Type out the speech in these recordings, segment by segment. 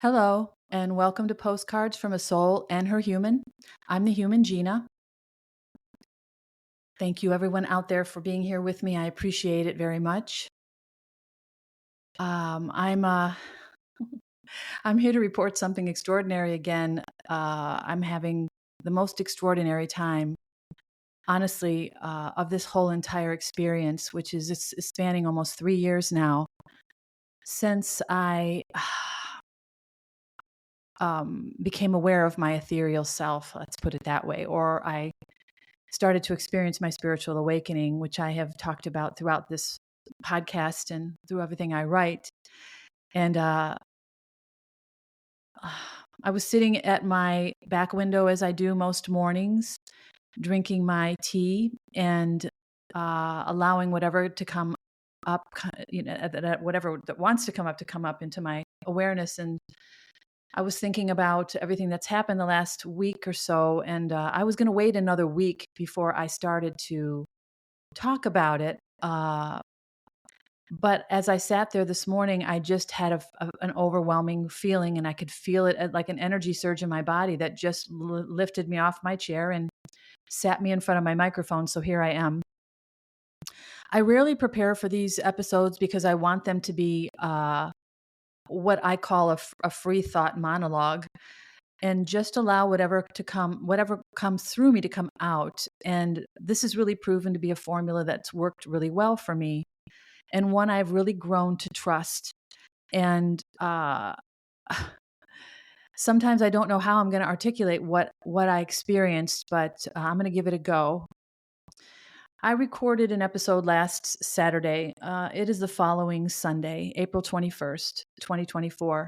Hello, and welcome to Postcards from a Soul and Her Human. I'm the human Gina. Thank you, everyone out there, for being here with me. I appreciate it very much. I'm here to report something extraordinary again. I'm having the most extraordinary time, honestly, of this whole entire experience, which is it's spanning almost 3 years now since I became aware of my ethereal self. Let's put it that way, or I started to experience my spiritual awakening, which I have talked about throughout this podcast and through everything I write. And I was sitting at my back window, as I do most mornings, drinking my tea and allowing whatever to come up, whatever that wants to come up into my awareness. And I was thinking about everything that's happened the last week or so, and I was going to wait another week before I started to talk about it. But as I sat there this morning, I just had an overwhelming feeling, and I could feel it like an energy surge in my body that just lifted me off my chair and sat me in front of my microphone. So here I am. I rarely prepare for these episodes because I want them to be what I call a free thought monologue, and just allow whatever comes through me to come out. And this has really proven to be a formula that's worked really well for me, and one I've really grown to trust. And sometimes I don't know how I'm going to articulate what I experienced, but I'm going to give it a go. I recorded an episode last Saturday. It is the following Sunday, April 21st, 2024.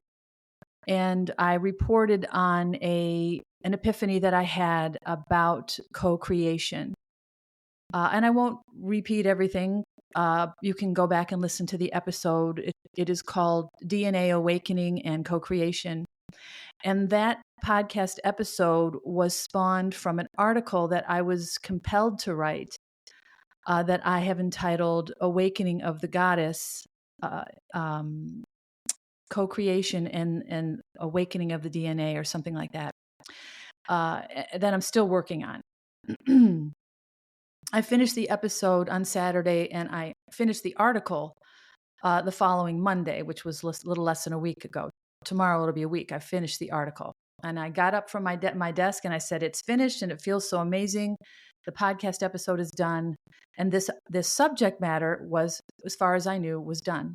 And I reported on an epiphany that I had about co-creation. And I won't repeat everything. You can go back and listen to the episode. It is called DNA Awakening and Co-Creation. And that podcast episode was spawned from an article that I was compelled to write that I have entitled Awakening of the Goddess, Co-Creation and Awakening of the DNA, or something like that, that I'm still working on. I finished the episode on Saturday, and I finished the article the following Monday, which was a little less than a week ago. Tomorrow it'll be a week. I finished the article, and I got up from my desk and I said, "It's finished, and it feels so amazing. The podcast episode is done, and this subject matter was, as far as I knew, was done."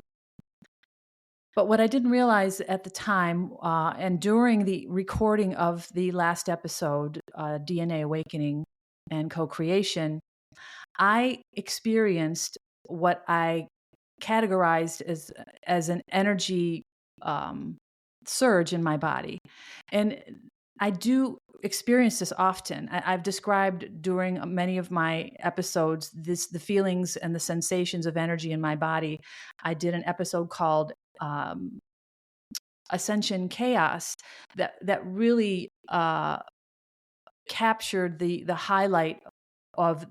But what I didn't realize at the time, and during the recording of the last episode, DNA Awakening and Co-Creation, I experienced what I categorized as an energy surge in my body. And I do experience this often. I've described during many of my episodes the feelings and the sensations of energy in my body. I did an episode called Ascension Chaos that really captured the highlight of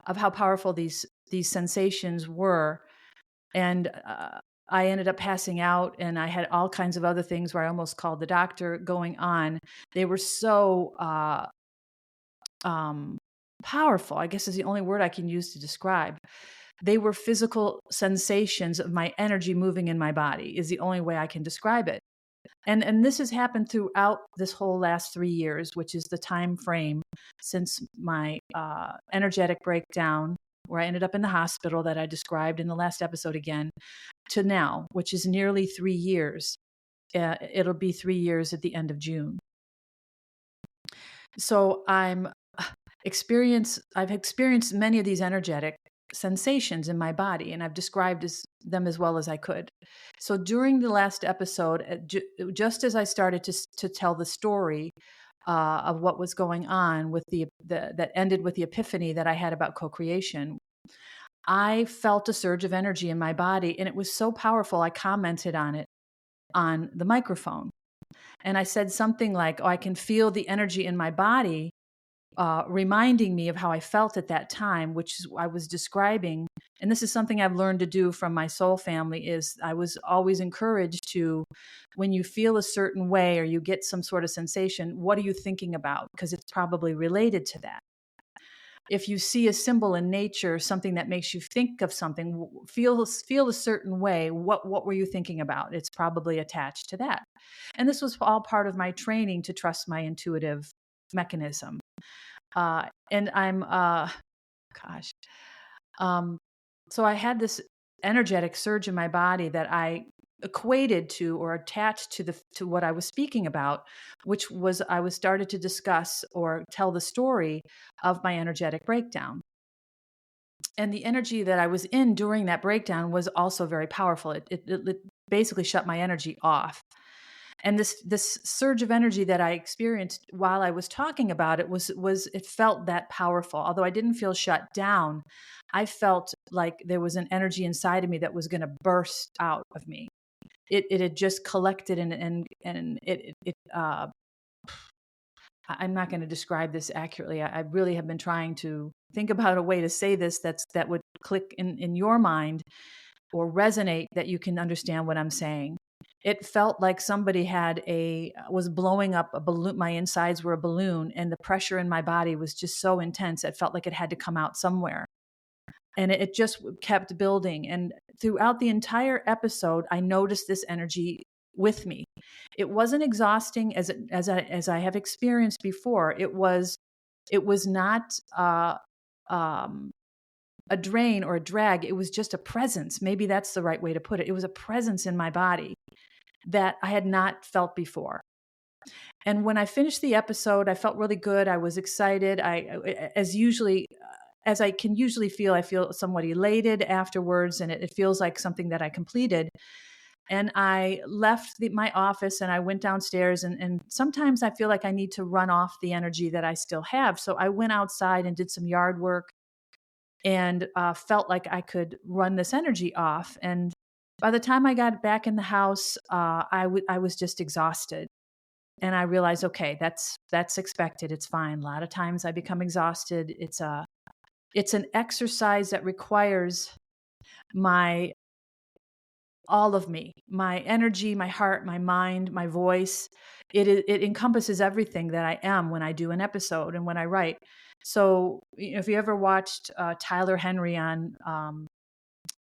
of how powerful these sensations were. And I ended up passing out, and I had all kinds of other things where I almost called the doctor going on. They were so powerful, I guess is the only word I can use to describe. They were physical sensations of my energy moving in my body, is the only way I can describe it. And this has happened throughout this whole last 3 years, which is the time frame since my energetic breakdown, where I ended up in the hospital that I described in the last episode again, to now, which is nearly 3 years. It'll be 3 years at the end of June. So I've experienced many of these energetic sensations in my body, and I've described them as well as I could. So during the last episode, just as I started to tell the story of what was going on with that ended with the epiphany that I had about co-creation, I felt a surge of energy in my body, and it was so powerful. I commented on it on the microphone, and I said something like, "Oh, I can feel the energy in my body." Reminding me of how I felt at that time, which I was describing And this is something I've learned to do from my soul family. Is I was always encouraged to, when you feel a certain way or you get some sort of sensation, what are you thinking about? Because it's probably related to that. If you see a symbol in nature, something that makes you think of something, feel a certain way, what were you thinking about? It's probably attached to that. And this was all part of my training to trust my intuitive mechanism. And I'm, gosh, so I had this energetic surge in my body that I equated to or attached to what I was speaking about, which was I was started to discuss or tell the story of my energetic breakdown. And the energy that I was in during that breakdown was also very powerful. It basically shut my energy off. And this surge of energy that I experienced while I was talking about it was it felt that powerful. Although I didn't feel shut down, I felt like there was an energy inside of me that was going to burst out of me. It had just collected and I'm not going to describe this accurately. I really have been trying to think about a way to say this that would click in your mind or resonate, that you can understand what I'm saying. It felt like somebody was blowing up a balloon. My insides were a balloon, and the pressure in my body was just so intense. It felt like it had to come out somewhere. And it just kept building. And throughout the entire episode, I noticed this energy with me. It wasn't exhausting as I have experienced before. It was not a drain or a drag. It was just a presence. Maybe that's the right way to put it. It was a presence in my body that I had not felt before. And when I finished the episode, I felt really good. I was excited. As I can usually feel, I feel somewhat elated afterwards, and it feels like something that I completed. And I left my office and I went downstairs, and sometimes I feel like I need to run off the energy that I still have. So I went outside and did some yard work and felt like I could run this energy off. And by the time I got back in the house, I was just exhausted. And I realized, okay, that's expected. It's fine. A lot of times I become exhausted. It's an exercise that requires all of me, my energy, my heart, my mind, my voice. It encompasses everything that I am when I do an episode and when I write. So if you ever watched Tyler Henry on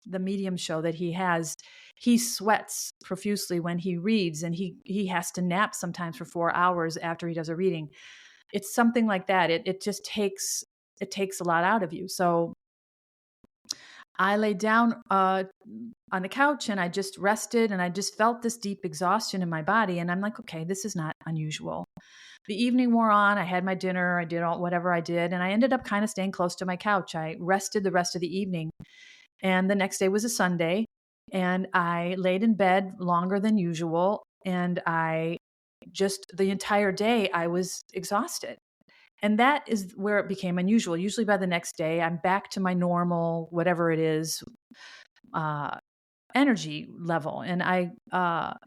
the Medium show that he has, he sweats profusely when he reads, and he has to nap sometimes for 4 hours after he does a reading. It's something like that. It just takes a lot out of you. So I lay down on the couch and I just rested, and I just felt this deep exhaustion in my body. And I'm like, okay, this is not unusual. The evening wore on. I had my dinner. I did whatever I did. And I ended up kind of staying close to my couch. I rested the rest of the evening. And the next day was a Sunday. And I laid in bed longer than usual. And the entire day, I was exhausted. And that is where it became unusual. Usually by the next day, I'm back to my normal, whatever it is, energy level. And I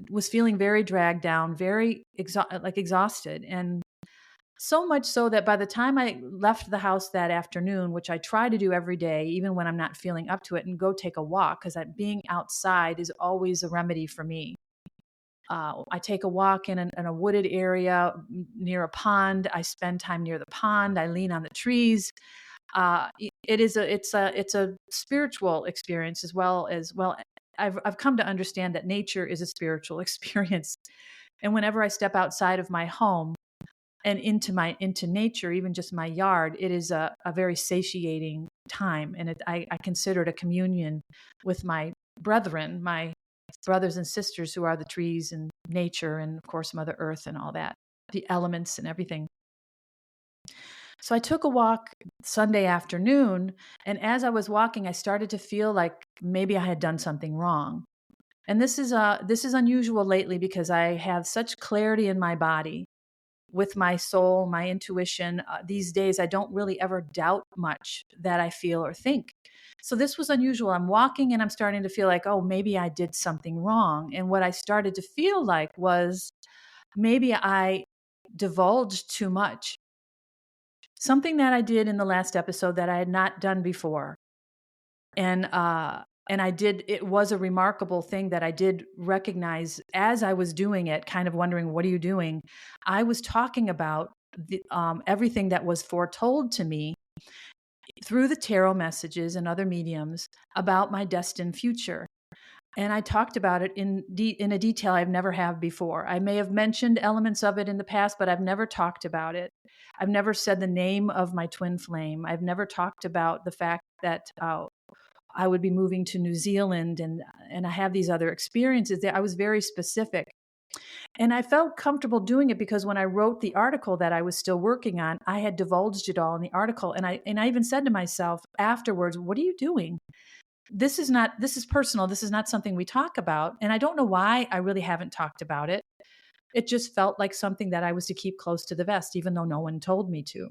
was feeling very dragged down, very exhausted. And so much so that by the time I left the house that afternoon, which I try to do every day, even when I'm not feeling up to it, and go take a walk, because being outside is always a remedy for me. I take a walk in a wooded area near a pond. I spend time near the pond. I lean on the trees. It's a spiritual experience as well. I've come to understand that nature is a spiritual experience, and whenever I step outside of my home and into nature, even just my yard, it is a very satiating time, and I consider it a communion with my brethren, my brothers and sisters who are the trees and nature, and of course Mother Earth and all that, the elements and everything. So I took a walk Sunday afternoon, and as I was walking, I started to feel like maybe I had done something wrong. And this is unusual lately, because I have such clarity in my body with my soul, my intuition. These days, I don't really ever doubt much that I feel or think. So this was unusual. I'm walking and I'm starting to feel like, oh, maybe I did something wrong. And what I started to feel like was maybe I divulged too much. Something that I did in the last episode that I had not done before. And I did, it was a remarkable thing that I did recognize as I was doing it, kind of wondering, what are you doing? I was talking about everything that was foretold to me through the tarot messages and other mediums about my destined future. And I talked about it in a detail I've never have before. I may have mentioned elements of it in the past, but I've never talked about it. I've never said the name of my twin flame. I've never talked about the fact that I would be moving to New Zealand, and I have these other experiences there. I was very specific. And I felt comfortable doing it because when I wrote the article that I was still working on, I had divulged it all in the article. And I even said to myself afterwards, what are you doing? This is personal. This is not something we talk about. And I don't know why I really haven't talked about it. It just felt like something that I was to keep close to the vest, even though no one told me to.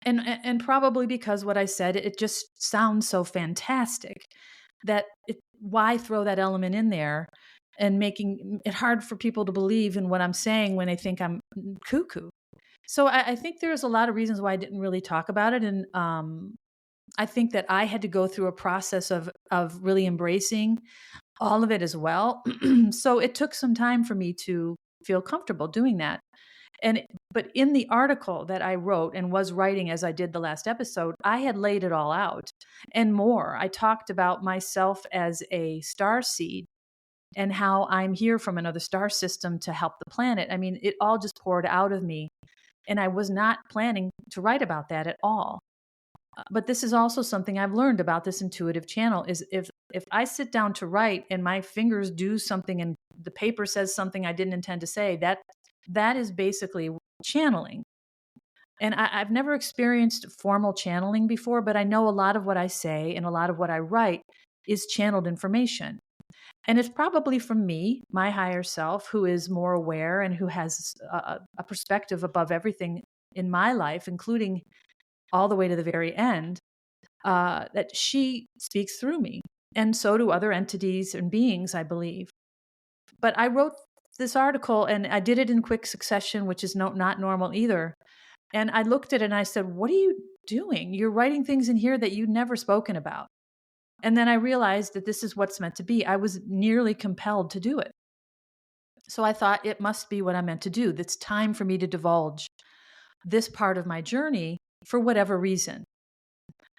And probably because what I said, it just sounds so fantastic that why throw that element in there and making it hard for people to believe in what I'm saying when they think I'm cuckoo. So I think there's a lot of reasons why I didn't really talk about it. And I think that I had to go through a process of really embracing all of it as well. So it took some time for me to feel comfortable doing that. But in the article that I wrote and was writing as I did the last episode, I had laid it all out and more. I talked about myself as a star seed and how I'm here from another star system to help the planet. I mean, it all just poured out of me. And I was not planning to write about that at all. But this is also something I've learned about this intuitive channel is if I sit down to write and my fingers do something and the paper says something I didn't intend to say, that is basically channeling. And I've never experienced formal channeling before, but I know a lot of what I say and a lot of what I write is channeled information. And it's probably from me, my higher self, who is more aware and who has a perspective above everything in my life, including all the way to the very end, that she speaks through me. And so do other entities and beings, I believe. But I wrote this article and I did it in quick succession, which is not normal either. And I looked at it and I said, what are you doing? You're writing things in here that you'd never spoken about. And then I realized that this is what's meant to be. I was nearly compelled to do it. So I thought it must be what I'm meant to do. It's time for me to divulge this part of my journey for whatever reason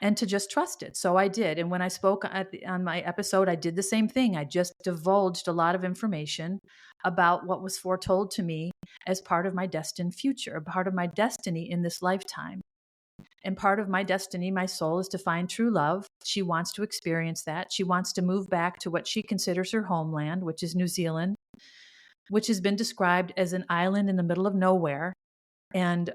and to just trust it. So I did. And when I spoke on my episode, I did the same thing. I just divulged a lot of information about what was foretold to me as part of my destined future, a part of my destiny in this lifetime. And part of my destiny, my soul, is to find true love. She wants to experience that. She wants to move back to what she considers her homeland, which is New Zealand, which has been described as an island in the middle of nowhere. And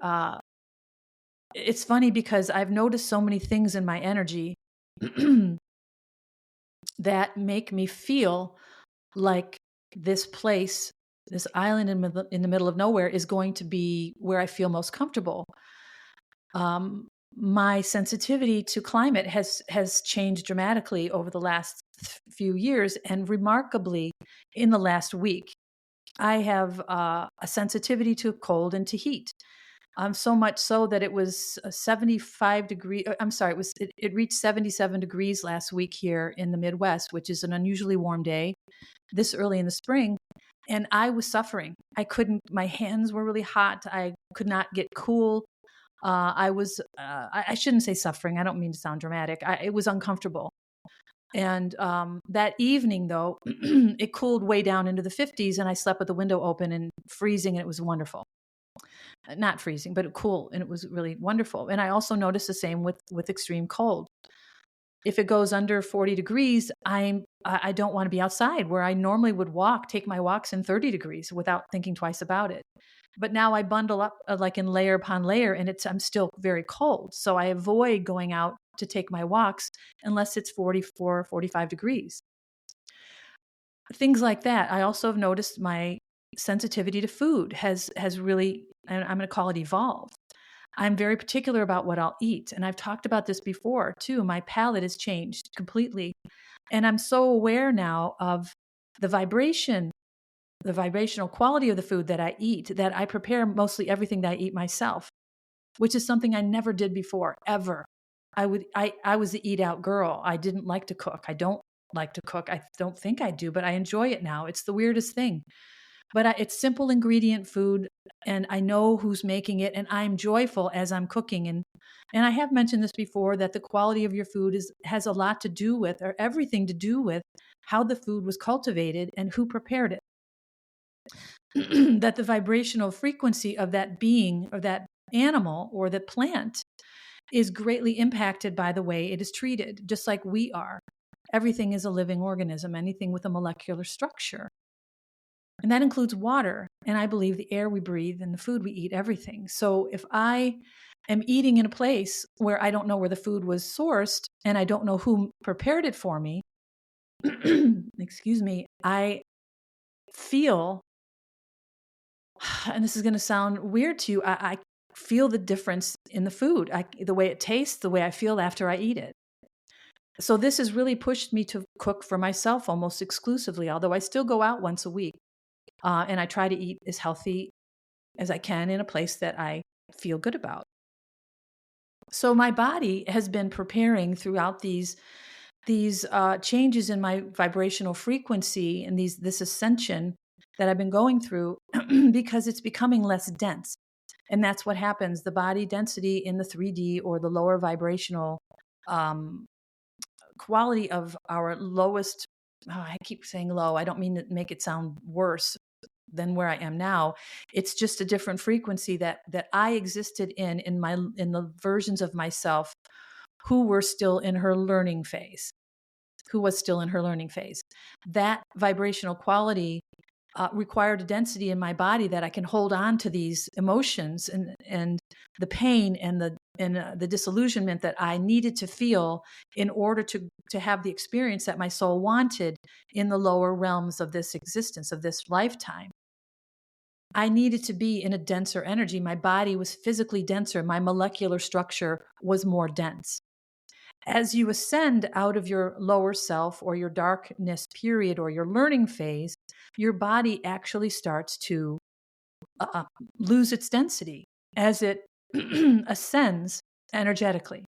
it's funny because I've noticed so many things in my energy that make me feel like this place, this island in the middle of nowhere, is going to be where I feel most comfortable. My sensitivity to climate has changed dramatically over the last few years, and remarkably in the last week. I have a sensitivity to cold and to heat. So much so that it was 75 degrees. I'm sorry, it reached 77 degrees last week here in the Midwest, which is an unusually warm day this early in the spring. And I was suffering. My hands were really hot. I could not get cool. I shouldn't say suffering. I don't mean to sound dramatic. It was uncomfortable. And that evening, though, it cooled way down into the 50s, and I slept with the window open and freezing, and it was wonderful. Not freezing, but cool, and it was really wonderful. And I also noticed the same with extreme cold. If it goes under 40 degrees, I don't want to be outside where I normally would take my walks in 30 degrees without thinking twice about it. But now I bundle up like in layer upon layer, and I'm still very cold. So I avoid going out to take my walks unless it's 44, 45 degrees. Things like that. I also have noticed my sensitivity to food has really, and I'm going to call it, evolved. I'm very particular about what I'll eat. And I've talked about this before too. My palate has changed completely. And I'm so aware now of the vibrational quality of the food that I eat, that I prepare mostly everything that I eat myself, which is something I never did before, ever. I was the eat out girl. I didn't like to cook. I don't like to cook. I don't think I do, but I enjoy it now. It's the weirdest thing. But it's simple ingredient food, and I know who's making it, and I'm joyful as I'm cooking. And I have mentioned this before, that the quality of your food has a lot to do with, or everything to do with, how the food was cultivated and who prepared it. That the vibrational frequency of that being or that animal or the plant is greatly impacted by the way it is treated, just like we are. Everything is a living organism, anything with a molecular structure. And that includes water. And I believe the air we breathe and the food we eat, everything. So if I am eating in a place where I don't know where the food was sourced and I don't know who prepared it for me, excuse me, I feel, and this is going to sound weird to you, I feel the difference in the food, the way it tastes, the way I feel after I eat it. So this has really pushed me to cook for myself almost exclusively, although I still go out once a week. And I try to eat as healthy as I can in a place that I feel good about. So my body has been preparing throughout these changes in my vibrational frequency and this ascension that I've been going through because it's becoming less dense. And that's what happens. The body density in the 3D or the lower vibrational quality of our lowest, I keep saying low, I don't mean to make it sound worse than where I am now. It's just a different frequency that I existed in the versions of myself who were still in her learning phase, who was still in her learning phase. That vibrational quality required a density in my body that I can hold on to these emotions and the pain and the disillusionment that I needed to feel in order to have the experience that my soul wanted in the lower realms of this existence, of this lifetime. I needed to be in a denser energy. My body was physically denser. My molecular structure was more dense. As you ascend out of your lower self or your darkness period or your learning phase, your body actually starts to lose its density as it ascends energetically.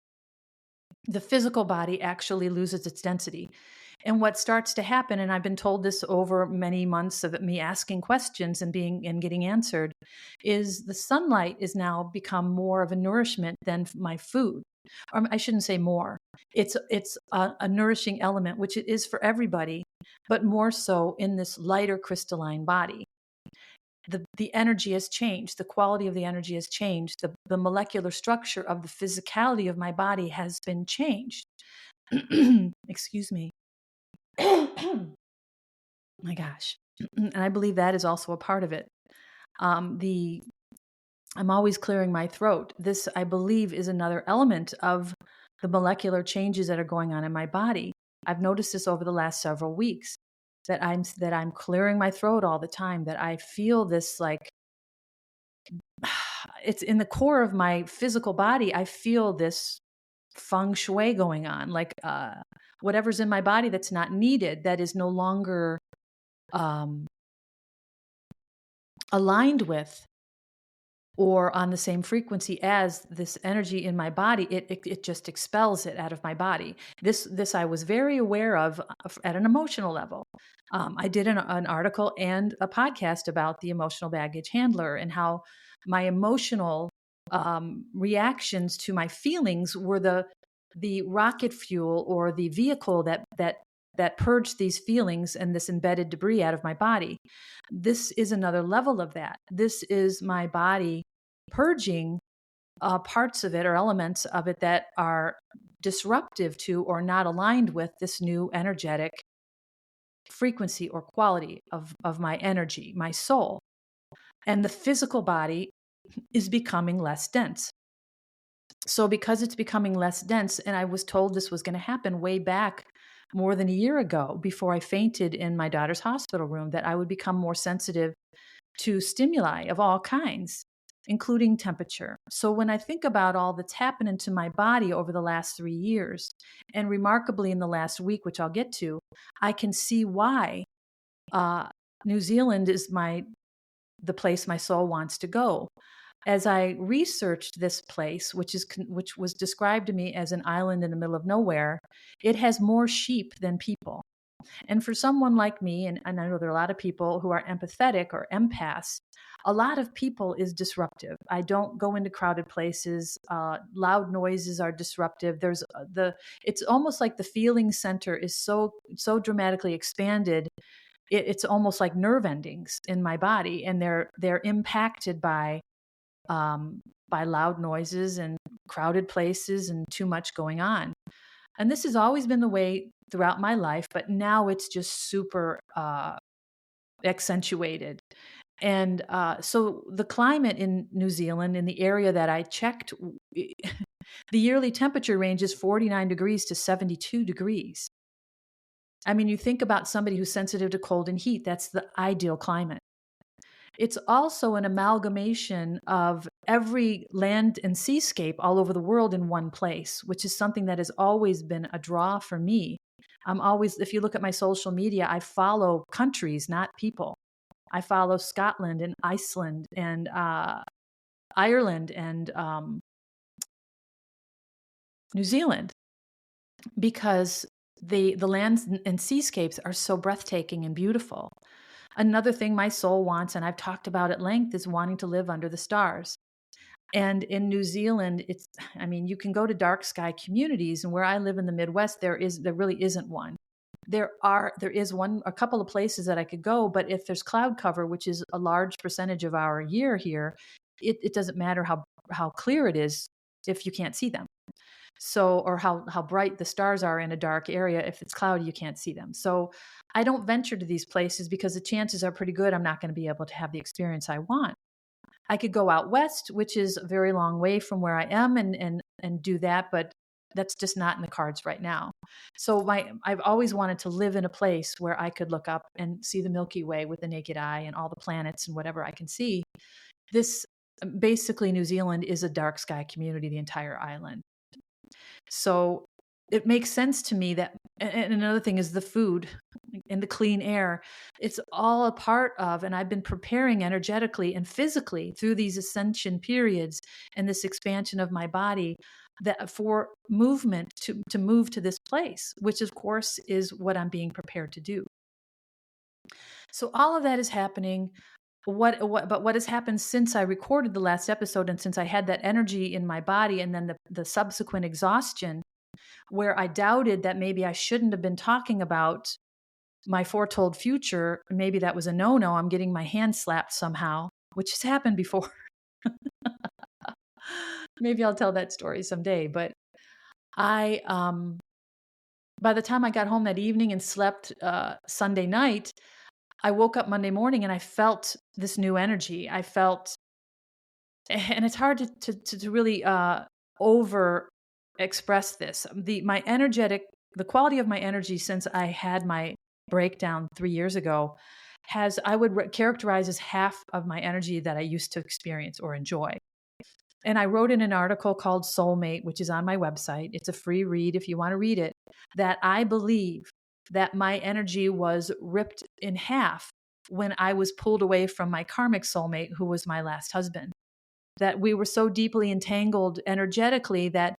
The physical body actually loses its density. And what starts to happen, and I've been told this over many months of me asking questions and getting answered, is the sunlight is now become more of a nourishment than my food. Or I shouldn't say more. It's a nourishing element, which it is for everybody, but more so in this lighter crystalline body. The energy has changed. The quality of the energy has changed. The molecular structure of the physicality of my body has been changed. Excuse me. My gosh. And I believe that is also a part of it. I'm always clearing my throat. This, I believe, is another element of the molecular changes that are going on in my body. I've noticed this over the last several weeks, that I'm clearing my throat all the time, that I feel this, like, it's in the core of my physical body. I feel this feng shui going on, like whatever's in my body that's not needed, that is no longer aligned with or on the same frequency as this energy in my body, it just expels it out of my body. This I was very aware of at an emotional level. I did an article and a podcast about the emotional baggage handler and how my emotional reactions to my feelings were the rocket fuel or the vehicle that purged these feelings and this embedded debris out of my body. This is another level of that. This is my body purging parts of it or elements of it that are disruptive to or not aligned with this new energetic frequency or quality of my energy, my soul. And the physical body is becoming less dense. So because it's becoming less dense, and I was told this was going to happen way back more than a year ago before I fainted in my daughter's hospital room, that I would become more sensitive to stimuli of all kinds, including temperature. So when I think about all that's happened to my body over the last 3 years, and remarkably in the last week, which I'll get to, I can see why New Zealand is the place my soul wants to go. as I researched this place, which was described to me as an island in the middle of nowhere, it has more sheep than people. And for someone like me, and I know there are a lot of people who are empathetic or empaths, a lot of people is disruptive. I don't go into crowded places. Loud noises are disruptive. It's almost like the feeling center is so dramatically expanded. It's almost like nerve endings in my body, and they're impacted by loud noises and crowded places and too much going on. And this has always been the way throughout my life, but now it's just super accentuated. And so the climate in New Zealand, in the area that I checked, the yearly temperature range is 49 degrees to 72 degrees. I mean, you think about somebody who's sensitive to cold and heat, that's the ideal climate. It's also an amalgamation of every land and seascape all over the world in one place, which is something that has always been a draw for me. If you look at my social media, I follow countries, not people. I follow Scotland and Iceland and Ireland and New Zealand, because the lands and seascapes are so breathtaking and beautiful. Another thing my soul wants, and I've talked about at length, is wanting to live under the stars. And in New Zealand, you can go to dark sky communities, and where I live in the Midwest, there really isn't one. There is a couple of places that I could go, but if there's cloud cover, which is a large percentage of our year here, it doesn't matter how clear it is if you can't see them. So, or how bright the stars are in a dark area. If it's cloudy, you can't see them. So I don't venture to these places because the chances are pretty good I'm not going to be able to have the experience I want. I could go out west, which is a very long way from where I am, and do that, but that's just not in the cards right now. So I've always wanted to live in a place where I could look up and see the Milky Way with the naked eye and all the planets and whatever I can see. This basically, New Zealand is a dark sky community, the entire island. So it makes sense to me that, and another thing is the food and the clean air. It's all a part of, and I've been preparing energetically and physically through these ascension periods and this expansion of my body, that for movement to move to this place, which of course is what I'm being prepared to do. So all of that is happening. But what has happened since I recorded the last episode, and since I had that energy in my body, and then the subsequent exhaustion, where I doubted that maybe I shouldn't have been talking about my foretold future, maybe that was a no-no. I'm getting my hand slapped somehow, which has happened before. Maybe I'll tell that story someday. But by the time I got home that evening and slept Sunday night, I woke up Monday morning and I felt this new energy. I felt, and it's hard to really over express this. The quality of my energy since I had my breakdown 3 years ago I would characterize as half of my energy that I used to experience or enjoy. And I wrote in an article called Soulmate, which is on my website. It's a free read if you want to read it, that I believe that my energy was ripped in half when I was pulled away from my karmic soulmate, who was my last husband. That we were so deeply entangled energetically that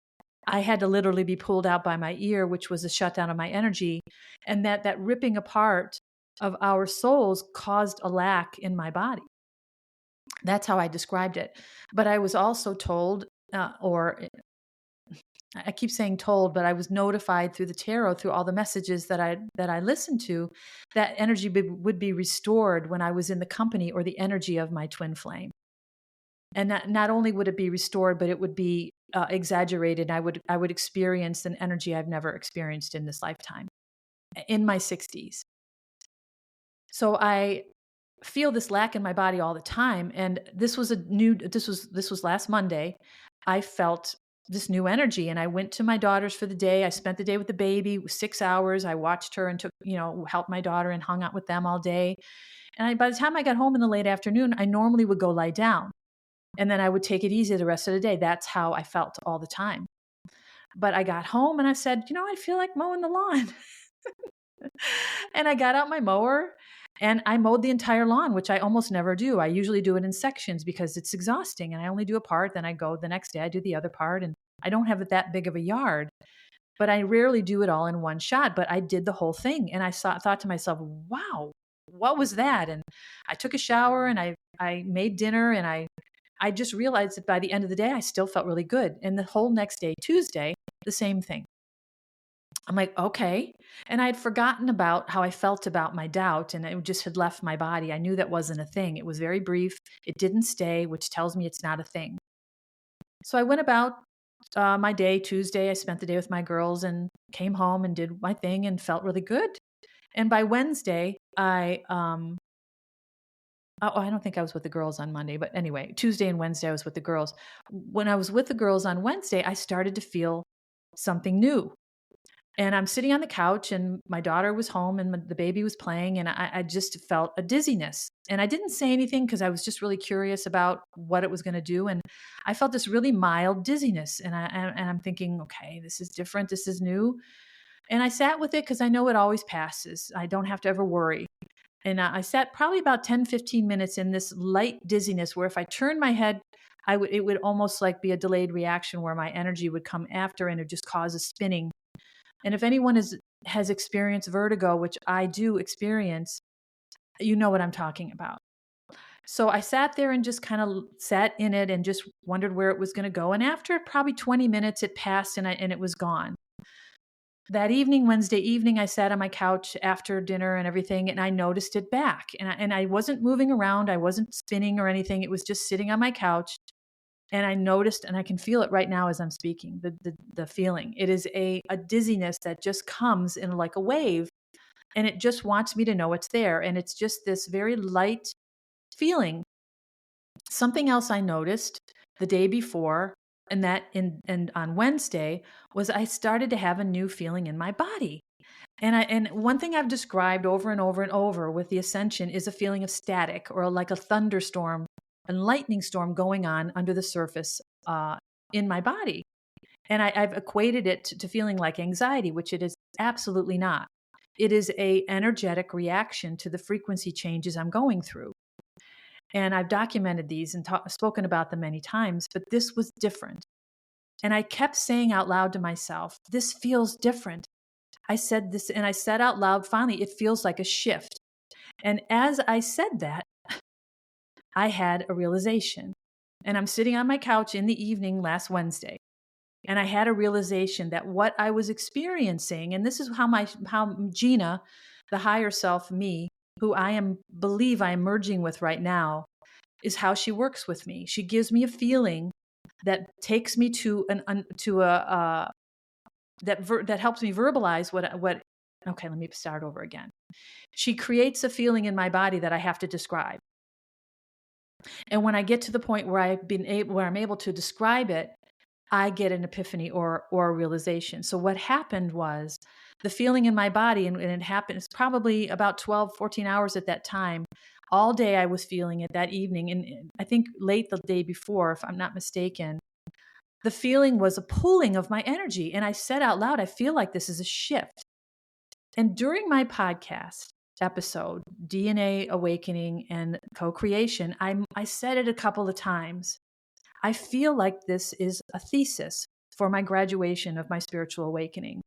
I had to literally be pulled out by my ear, which was a shutdown of my energy. And that ripping apart of our souls caused a lack in my body. That's how I described it. But I was also told, or I keep saying told, but I was notified through the tarot, through all the messages that I listened to, that energy would be restored when I was in the company or the energy of my twin flame. And not only would it be restored, but it would be exaggerated. I would experience an energy I've never experienced in this lifetime, in my 60s. So I feel this lack in my body all the time. And this was last Monday. I felt this new energy, and I went to my daughter's for the day. I spent the day with the baby, 6 hours. I watched her and helped my daughter and hung out with them all day. And by the time I got home in the late afternoon, I normally would go lie down, and then I would take it easy the rest of the day. That's how I felt all the time. But I got home and I said, I feel like mowing the lawn. And I got out my mower And I mowed the entire lawn, which I almost never do. I usually do it in sections because it's exhausting, and I only do a part. Then I go the next day, I do the other part, and I don't have that big of a yard, but I rarely do it all in one shot. But I did the whole thing, and I thought to myself, wow, what was that? And I took a shower, and I made dinner, and I just realized that by the end of the day, I still felt really good. And the whole next day, Tuesday, the same thing. I'm like, okay. And I had forgotten about how I felt about my doubt, and it just had left my body. I knew that wasn't a thing. It was very brief. It didn't stay, which tells me it's not a thing. So I went about my day, Tuesday. I spent the day with my girls and came home and did my thing and felt really good. And by Wednesday, I don't think I was with the girls on Monday, but anyway, Tuesday and Wednesday I was with the girls. When I was with the girls on Wednesday, I started to feel something new. And I'm sitting on the couch, and my daughter was home, and the baby was playing, and I just felt a dizziness. And I didn't say anything because I was just really curious about what it was going to do. And I felt this really mild dizziness, and I'm thinking, okay, this is different, this is new. And I sat with it because I know it always passes. I don't have to ever worry. And I sat probably about 10, 15 minutes in this light dizziness where if I turned my head, it would almost like be a delayed reaction where my energy would come after and it would just cause a spinning. And if anyone has experienced vertigo, which I do experience, you know what I'm talking about. So I sat there and just kind of sat in it and just wondered where it was going to go. And after probably 20 minutes, it passed and it was gone. That evening, Wednesday evening, I sat on my couch after dinner and everything, and I noticed it back. And I wasn't moving around. I wasn't spinning or anything. It was just sitting on my couch. And I noticed, and I can feel it right now as I'm speaking, the feeling. It is a dizziness that just comes in like a wave, and it just wants me to know it's there. And it's just this very light feeling. Something else I noticed the day before, and on Wednesday, was I started to have a new feeling in my body. And one thing I've described over and over and over with the ascension is a feeling of static, or like a thunderstorm and lightning storm going on under the surface in my body. And I've equated it to feeling like anxiety, which it is absolutely not. It is a energetic reaction to the frequency changes I'm going through. And I've documented these and spoken about them many times, but this was different. And I kept saying out loud to myself, this feels different. I said this, and I said out loud, finally, it feels like a shift. And as I said that, I had a realization. And I'm sitting on my couch in the evening last Wednesday, and I had a realization that what I was experiencing, and this is how Gina, the higher self me, who believe I am merging with right now, is how she works with me. She gives me a feeling that takes me to that helps me verbalize what. Okay, let me start over again. She creates a feeling in my body that I have to describe. And when I get to the point where I'm able to describe it, I get an epiphany or a realization. So what happened was the feeling in my body, and it happened, it's probably about 12, 14 hours at that time. All day I was feeling it that evening. And I think late the day before, if I'm not mistaken, the feeling was a pulling of my energy. And I said out loud, I feel like this is a shift. And during my podcast episode, DNA Awakening and Co-Creation, I said it a couple of times. I feel like this is a thesis for my graduation of my spiritual awakening.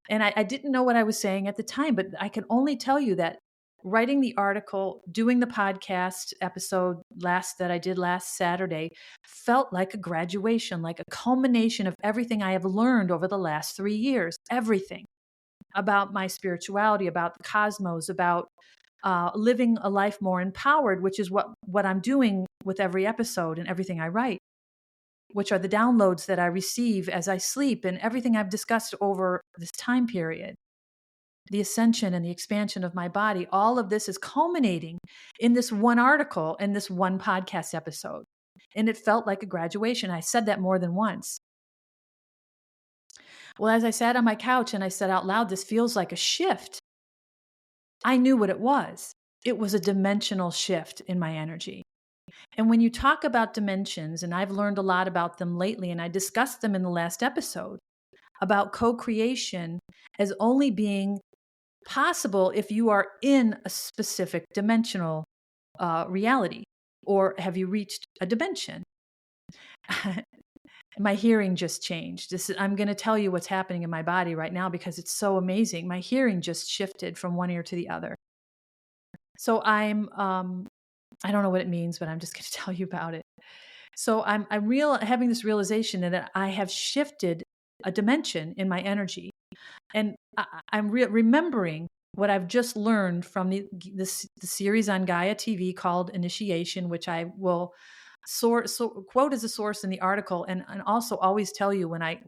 And I didn't know what I was saying at the time, but I can only tell you that writing the article, doing the podcast episode that I did last Saturday felt like a graduation, like a culmination of everything I have learned over the last 3 years, everything about my spirituality, about the cosmos, about living a life more empowered, which is what I'm doing with every episode and everything I write, which are the downloads that I receive as I sleep and everything I've discussed over this time period. The ascension and the expansion of my body, all of this is culminating in this one article and this one podcast episode. And it felt like a graduation. I said that more than once. Well, as I sat on my couch and I said out loud, this feels like a shift, I knew what it was. It was a dimensional shift in my energy. And when you talk about dimensions, and I've learned a lot about them lately, and I discussed them in the last episode, about co-creation as only being possible if you are in a specific dimensional reality, or have you reached a dimension? My hearing just changed. I'm going to tell you what's happening in my body right now because it's so amazing. My hearing just shifted from one ear to the other. So I don't know what it means, but I'm just going to tell you about it. So I'm having this realization that I have shifted a dimension in my energy, and I'm remembering what I've just learned from the series on Gaia TV called Initiation, which I will quote as a source in the article, and also always tell you I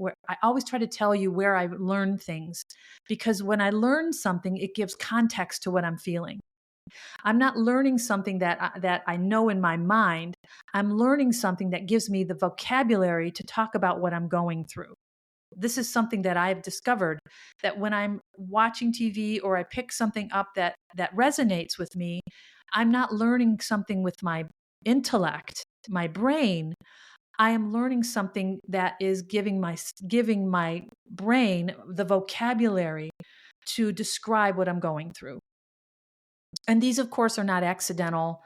always try to tell you where I've learned things, because when I learn something, it gives context to what I'm feeling. I'm not learning something that I know in my mind. I'm learning something that gives me the vocabulary to talk about what I'm going through. This is something that I've discovered, that when I'm watching TV or I pick something up that resonates with me, I'm not learning something with my intellect, my brain. I am learning something that is giving my brain the vocabulary to describe what I'm going through. And these, of course, are not accidental.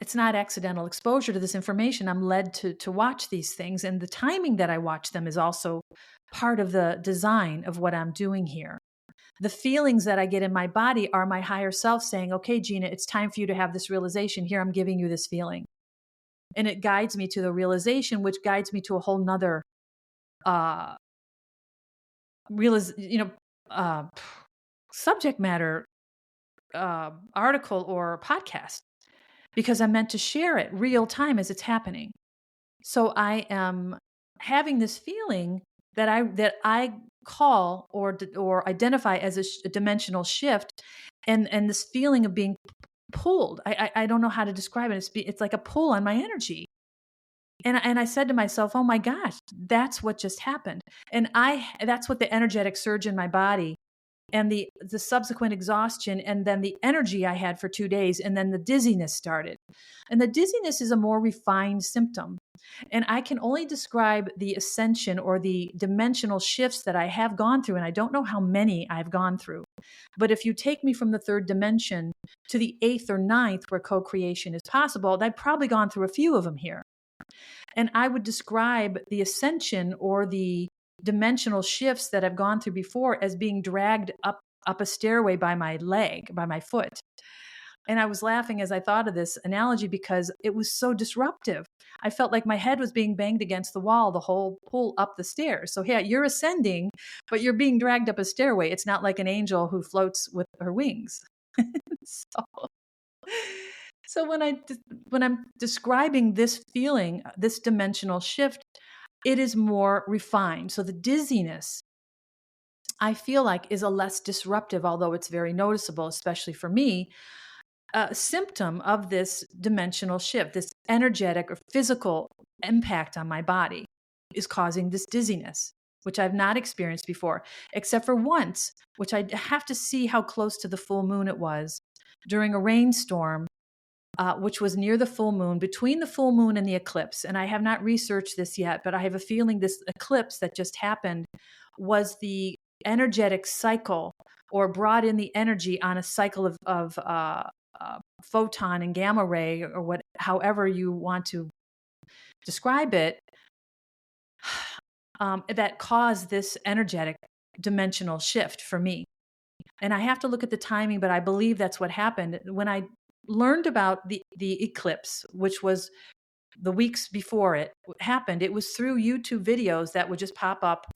It's not accidental exposure to this information. I'm led to watch these things, and the timing that I watch them is also part of the design of what I'm doing here. The feelings that I get in my body are my higher self saying, okay, Gina, it's time for you to have this realization. Here, I'm giving you this feeling. And it guides me to the realization, which guides me to a whole nother subject matter article or podcast, because I'm meant to share it real time as it's happening. So I am having this feeling that I call or identify as a dimensional shift, and this feeling of being pulled. I don't know how to describe it. It's like a pull on my energy. And I said to myself, oh my gosh, that's what just happened. And that's what the energetic surge in my body and the subsequent exhaustion, and then the energy I had for 2 days, and then the dizziness started. And the dizziness is a more refined symptom. And I can only describe the ascension or the dimensional shifts that I have gone through, and I don't know how many I've gone through. But if you take me from the third dimension to the eighth or ninth, where co-creation is possible, I've probably gone through a few of them here. And I would describe the ascension or the dimensional shifts that I've gone through before as being dragged up a stairway by my leg, by my foot. And I was laughing as I thought of this analogy because it was so disruptive. I felt like my head was being banged against the wall the whole pull up the stairs. So yeah, you're ascending, but you're being dragged up a stairway. It's not like an angel who floats with her wings. So when I'm describing this feeling, this dimensional shift, it is more refined. So the dizziness, I feel like, is a less disruptive, although it's very noticeable, especially for me, symptom of this dimensional shift. This energetic or physical impact on my body is causing this dizziness, which I've not experienced before, except for once, which I have to see how close to the full moon it was, during a rainstorm, which was near the full moon, between the full moon and the eclipse. And I have not researched this yet, but I have a feeling this eclipse that just happened was the energetic cycle, or brought in the energy on a cycle of photon and gamma ray, or however you want to describe it, that caused this energetic dimensional shift for me. And I have to look at the timing, but I believe that's what happened. When I learned about the eclipse, which was the weeks before it happened, it was through YouTube videos that would just pop up,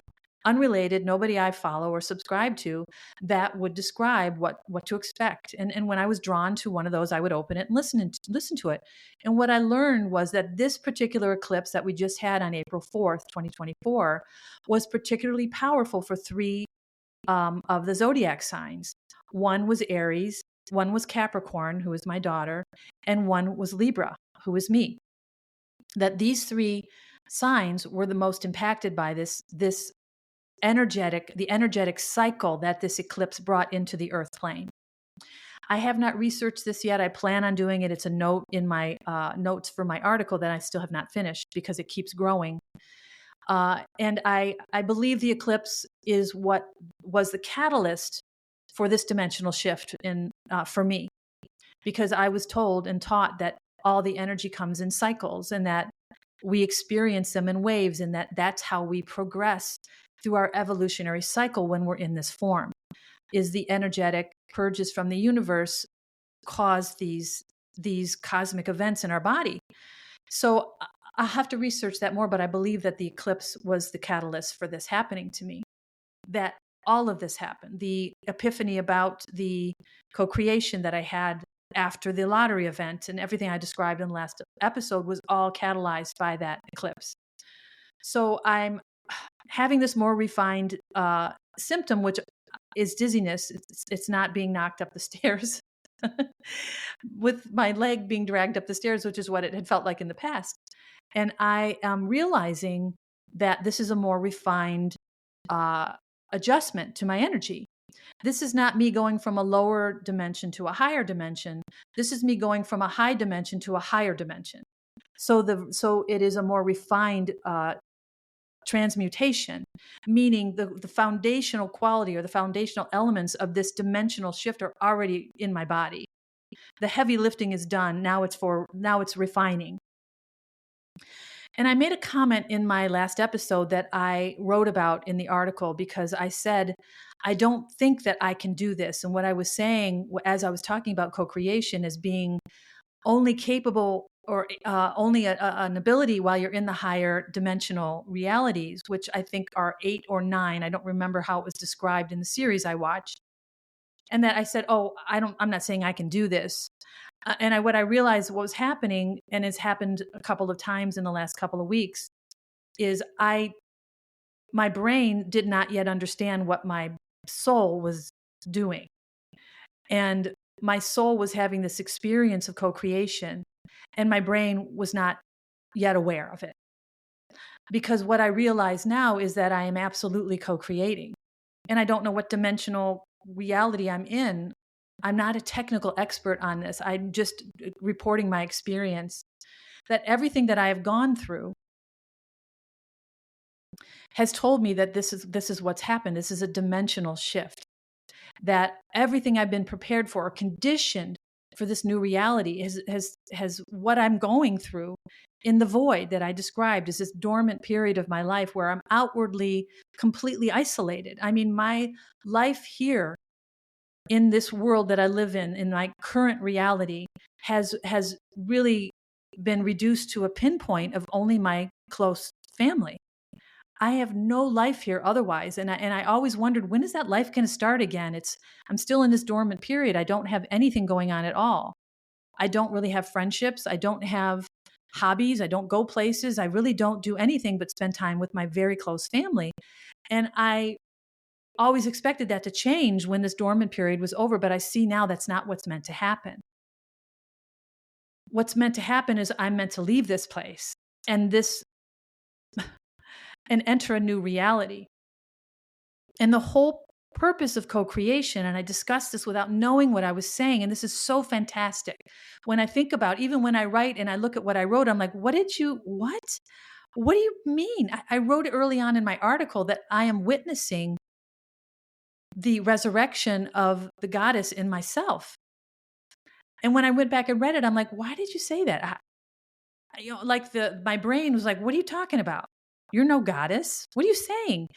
unrelated, nobody I follow or subscribe to, that would describe what to expect. And when I was drawn to one of those, I would open it and listen to it. And what I learned was that this particular eclipse that we just had on April 4th, 2024, was particularly powerful for three of the zodiac signs. One was Aries, one was Capricorn, who is my daughter, and one was Libra, who is me. That these three signs were the most impacted by the energetic cycle that this eclipse brought into the earth plane. I have not researched this yet. I plan on doing it. It's a note in my notes for my article that I still have not finished because it keeps growing. And I believe the eclipse is what was the catalyst for this dimensional shift for me, because I was told and taught that all the energy comes in cycles and that we experience them in waves, and that's how we progress through our evolutionary cycle when we're in this form. Is the energetic purges from the universe cause these cosmic events in our body? So I'll have to research that more, but I believe that the eclipse was the catalyst for this happening to me, that all of this happened. The epiphany about the co-creation that I had after the lottery event and everything I described in the last episode was all catalyzed by that eclipse. So I'm having this more refined symptom, which is dizziness. It's not being knocked up the stairs with my leg being dragged up the stairs, which is what it had felt like in the past. And I am realizing that this is a more refined adjustment to my energy. This is not me going from a lower dimension to a higher dimension. This is me going from a high dimension to a higher dimension. So it is a more refined transmutation, meaning the foundational quality or the foundational elements of this dimensional shift are already in my body. The heavy lifting is done. Now it's refining. And I made a comment in my last episode that I wrote about in the article, because I said, I don't think that I can do this. And what I was saying as I was talking about co-creation is being only capable or only an ability while you're in the higher dimensional realities, which I think are 8 or 9. I don't remember how it was described in the series I watched. And that I said, I'm not saying I can do this. What I realized what was happening, and it's happened a couple of times in the last couple of weeks, is my brain did not yet understand what my soul was doing. And my soul was having this experience of co-creation, and my brain was not yet aware of it. Because what I realize now is that I am absolutely co-creating. And I don't know what dimensional reality I'm in. I'm not a technical expert on this. I'm just reporting my experience, that everything that I have gone through has told me that this is what's happened. This is a dimensional shift, that everything I've been prepared for or conditioned for this new reality has what I'm going through in the void that I described as this dormant period of my life where I'm outwardly completely isolated. I mean, my life here in this world that I live in my current reality, has really been reduced to a pinpoint of only my close family. I have no life here otherwise. And I always wondered, when is that life going to start again? I'm still in this dormant period. I don't have anything going on at all. I don't really have friendships. I don't have hobbies. I don't go places. I really don't do anything but spend time with my very close family. And I always expected that to change when this dormant period was over, but I see now that's not what's meant to happen. What's meant to happen is I'm meant to leave this place and enter a new reality. And the whole purpose of co-creation, and I discussed this without knowing what I was saying, and this is so fantastic. When I think about, even when I write and I look at what I wrote, I'm like, what do you mean? I wrote early on in my article that I am witnessing the resurrection of the goddess in myself. And when I went back and read it, I'm like, why did you say that? My brain was like, what are you talking about? You're no goddess. What are you saying?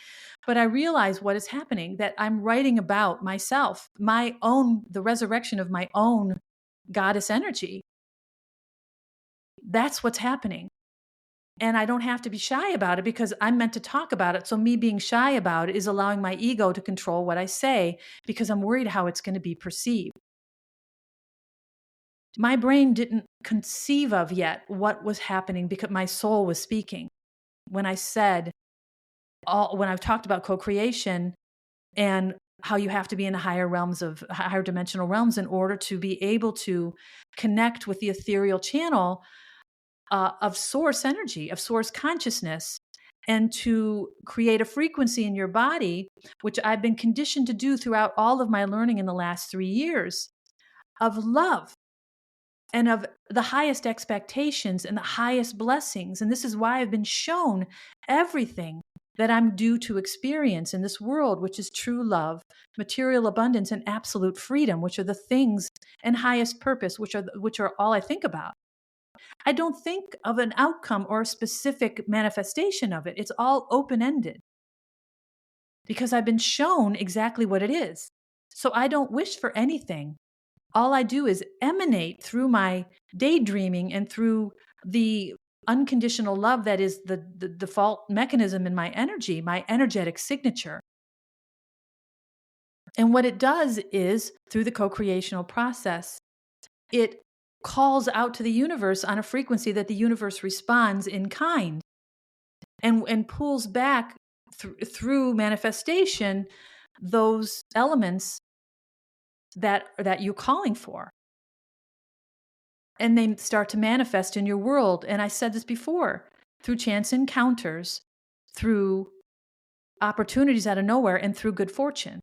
But I realized what is happening, that I'm writing about myself, the resurrection of my own goddess energy. That's what's happening. And I don't have to be shy about it because I'm meant to talk about it. So me being shy about it is allowing my ego to control what I say because I'm worried how it's going to be perceived. My brain didn't conceive of yet what was happening because my soul was speaking. When I've talked about co-creation and how you have to be in the higher dimensional realms in order to be able to connect with the ethereal channel of source energy, of source consciousness, and to create a frequency in your body, which I've been conditioned to do throughout all of my learning in the last 3 years, of love and of the highest expectations and the highest blessings. And this is why I've been shown everything that I'm due to experience in this world, which is true love, material abundance, and absolute freedom, which are the things, and highest purpose, which are all I think about. I don't think of an outcome or a specific manifestation of it. It's all open-ended because I've been shown exactly what it is. So I don't wish for anything. All I do is emanate through my daydreaming and through the unconditional love that is the default mechanism in my energy, my energetic signature. And what it does is, through the co-creational process, it calls out to the universe on a frequency that the universe responds in kind, and pulls back through manifestation those elements that you're calling for. And they start to manifest in your world. And I said this before, through chance encounters, through opportunities out of nowhere, and through good fortune.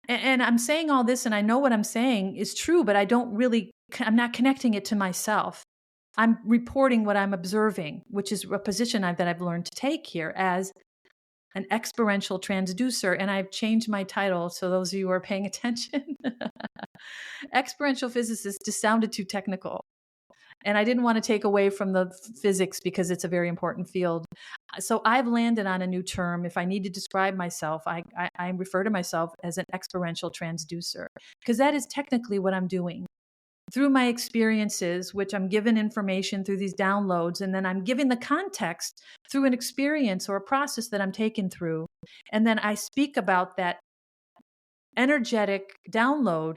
And I'm saying all this, and I know what I'm saying is true, but I'm not connecting it to myself. I'm reporting what I'm observing, which is a position that I've learned to take here as an experiential transducer. And I've changed my title, so those of you who are paying attention. Experiential physicist just sounded too technical. And I didn't want to take away from the physics because it's a very important field. So I've landed on a new term. If I need to describe myself, I refer to myself as an experiential transducer, because that is technically what I'm doing. Through my experiences, which I'm given information through these downloads, and then I'm giving the context through an experience or a process that I'm taken through. And then I speak about that energetic download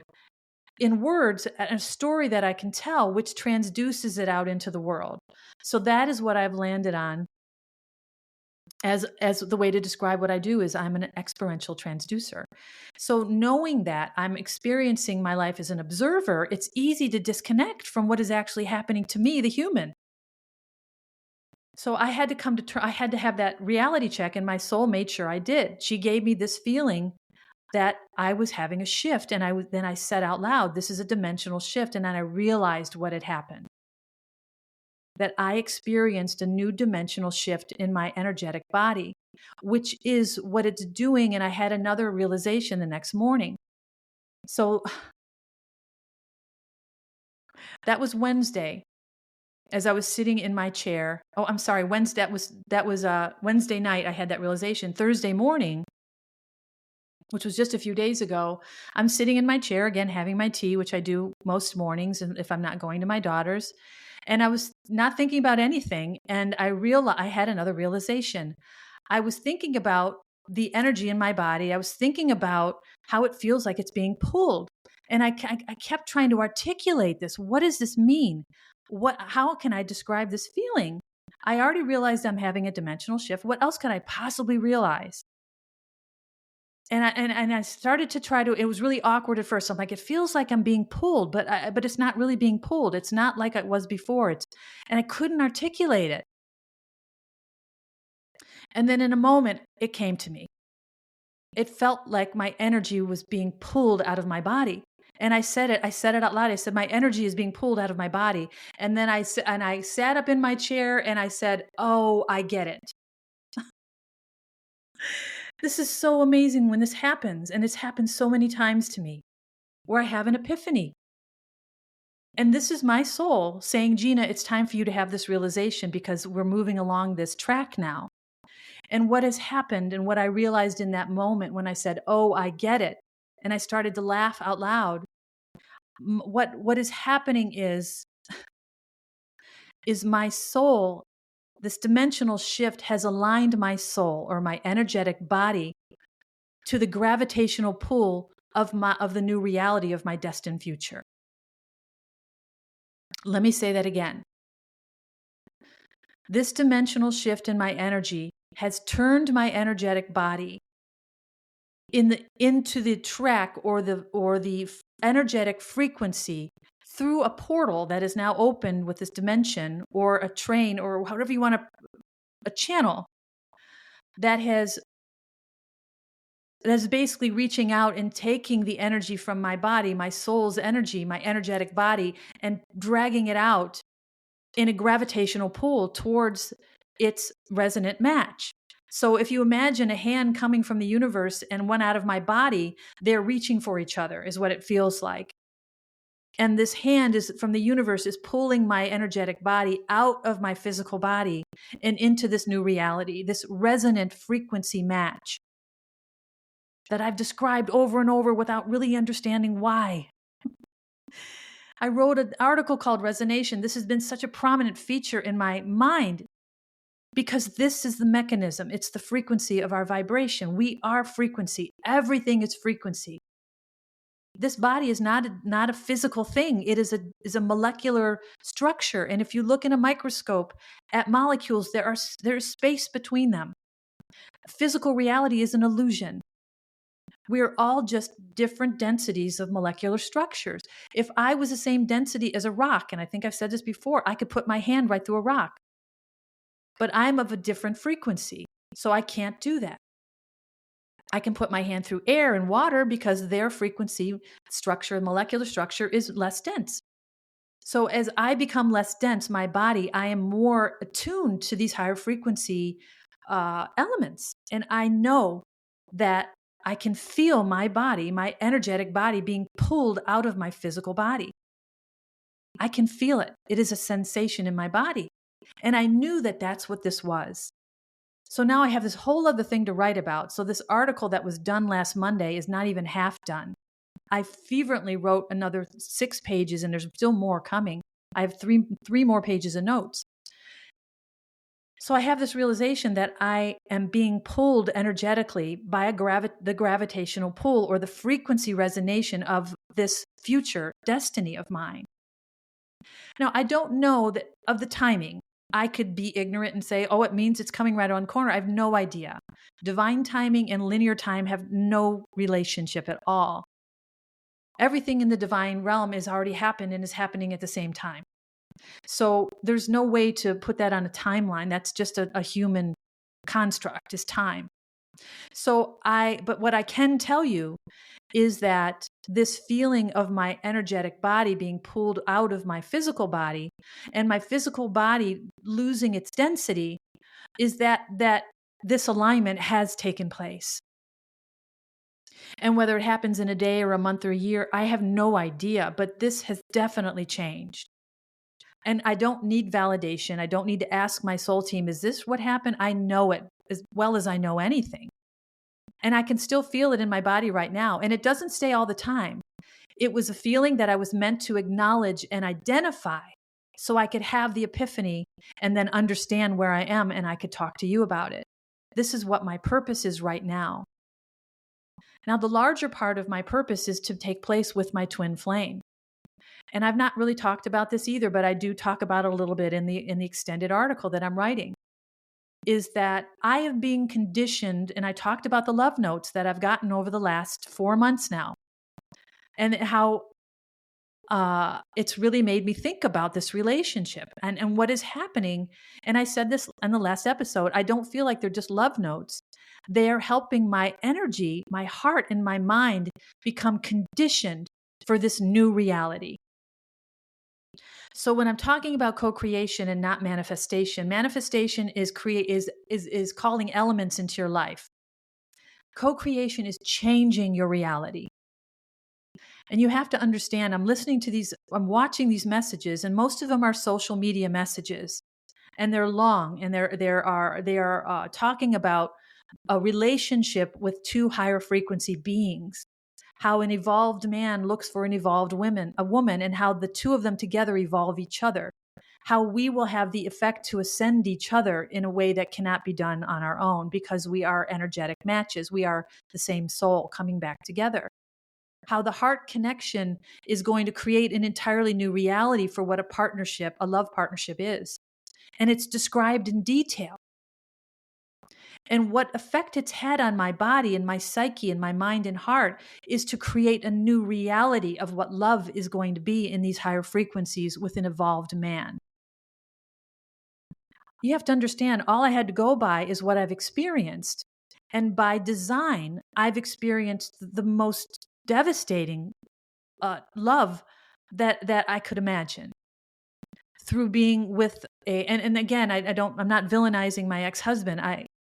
in words, a story that I can tell, which transduces it out into the world. So that is what I've landed on as the way to describe what I do is I'm an experiential transducer. So knowing that I'm experiencing my life as an observer, it's easy to disconnect from what is actually happening to me, the human. So I had to I had to have that reality check, and my soul made sure I did. She gave me this feeling that I was having a shift. And then I said out loud, this is a dimensional shift. And then I realized what had happened, that I experienced a new dimensional shift in my energetic body, which is what it's doing. And I had another realization the next morning. So that was Wednesday as I was sitting in my chair. Oh, I'm sorry. That was Wednesday night. I had that realization. Thursday morning, which was just a few days ago, I'm sitting in my chair again, having my tea, which I do most mornings if I'm not going to my daughter's. And I was not thinking about anything. And I had another realization. I was thinking about the energy in my body. I was thinking about how it feels like it's being pulled. And I kept trying to articulate this. What does this mean? How can I describe this feeling? I already realized I'm having a dimensional shift. What else could I possibly realize? And I started to try to, it was really awkward at first. I'm like, it feels like I'm being pulled, but it's not really being pulled. It's not like it was before. And I couldn't articulate it. And then in a moment, it came to me. It felt like my energy was being pulled out of my body. And I said it out loud. I said, my energy is being pulled out of my body. And then I sat up in my chair and I said, oh, I get it. This is so amazing when this happens. And it's happened so many times to me where I have an epiphany. And this is my soul saying, Gina, it's time for you to have this realization because we're moving along this track now. And what has happened and what I realized in that moment when I said, oh, I get it. And I started to laugh out loud. What is happening is my soul, this dimensional shift has aligned my soul or my energetic body to the gravitational pull of the new reality of my destined future. Let me say that again. This dimensional shift in my energy has turned my energetic body into the track or the energetic frequency through a portal that is now open with this dimension or a train or however you want a channel that is basically reaching out and taking the energy from my body, my soul's energy, my energetic body, and dragging it out in a gravitational pull towards its resonant match. So if you imagine a hand coming from the universe and one out of my body, they're reaching for each other, is what it feels like. And this hand is from the universe is pulling my energetic body out of my physical body and into this new reality, this resonant frequency match that I've described over and over without really understanding why. I wrote an article called Resonation. This has been such a prominent feature in my mind because this is the mechanism. It's the frequency of our vibration. We are frequency. Everything is frequency. This body is not a physical thing. It is a molecular structure. And if you look in a microscope at molecules, there's space between them. Physical reality is an illusion. We are all just different densities of molecular structures. If I was the same density as a rock, and I think I've said this before, I could put my hand right through a rock. But I'm of a different frequency, so I can't do that. I can put my hand through air and water because their frequency structure, molecular structure, is less dense. So as I become less dense, my body, I am more attuned to these higher frequency elements. And I know that I can feel my body, my energetic body, being pulled out of my physical body. I can feel it. It is a sensation in my body. And I knew that that's what this was. So now I have this whole other thing to write about. So this article that was done last Monday is not even half done. I fervently wrote another 6 pages, and there's still more coming. I have three more pages of notes. So I have this realization that I am being pulled energetically by the gravitational pull or the frequency resonation of this future destiny of mine. Now, I don't know that of the timing. I could be ignorant and say, oh, it means it's coming right on corner. I have no idea. Divine timing and linear time have no relationship at all. Everything in the divine realm has already happened and is happening at the same time. So there's no way to put that on a timeline. That's just a human construct, is time. But what I can tell you is that this feeling of my energetic body being pulled out of my physical body and my physical body losing its density is that this alignment has taken place. And whether it happens in a day or a month or a year, I have no idea, but this has definitely changed. And I don't need validation. I don't need to ask my soul team, is this what happened? I know it as well as I know anything. And I can still feel it in my body right now. And it doesn't stay all the time. It was a feeling that I was meant to acknowledge and identify so I could have the epiphany and then understand where I am and I could talk to you about it. This is what my purpose is right now. Now, the larger part of my purpose is to take place with my twin flame. And I've not really talked about this either, but I do talk about it a little bit in the extended article that I'm writing, is that I am being conditioned, and I talked about the love notes that I've gotten over the last 4 months now, and how it's really made me think about this relationship and what is happening. And I said this in the last episode, I don't feel like they're just love notes. They're helping my energy, my heart, and my mind become conditioned for this new reality. So when I'm talking about co-creation and not manifestation, manifestation is calling elements into your life. Co-creation is changing your reality. And you have to understand, I'm watching these messages, and most of them are social media messages, and they're long, and they are talking about a relationship with two higher frequency beings. How an evolved man looks for an evolved woman, and how the two of them together evolve each other. How we will have the effect to ascend each other in a way that cannot be done on our own because we are energetic matches. We are the same soul coming back together. How the heart connection is going to create an entirely new reality for what a love partnership is. And it's described in detail. And what effect it's had on my body and my psyche and my mind and heart is to create a new reality of what love is going to be in these higher frequencies with an evolved man. You have to understand, all I had to go by is what I've experienced. And by design, I've experienced the most devastating love that I could imagine. Through being with and again, I'm not villainizing my ex-husband.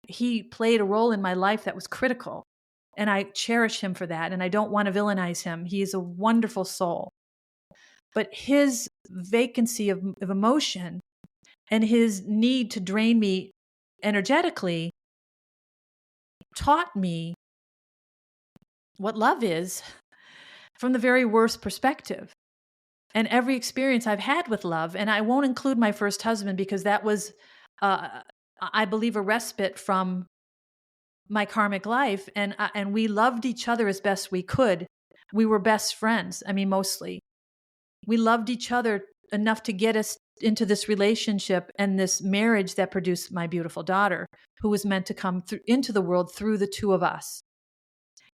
he played a role in my life that was critical. And I cherish him for that. And I don't want to villainize him. He is a wonderful soul. But his vacancy of emotion and his need to drain me energetically taught me what love is from the very worst perspective. And every experience I've had with love, and I won't include my first husband because that was, I believe, a respite from my karmic life. And we loved each other as best we could. We were best friends. I mean, mostly. We loved each other enough to get us into this relationship and this marriage that produced my beautiful daughter, who was meant to come into the world through the two of us.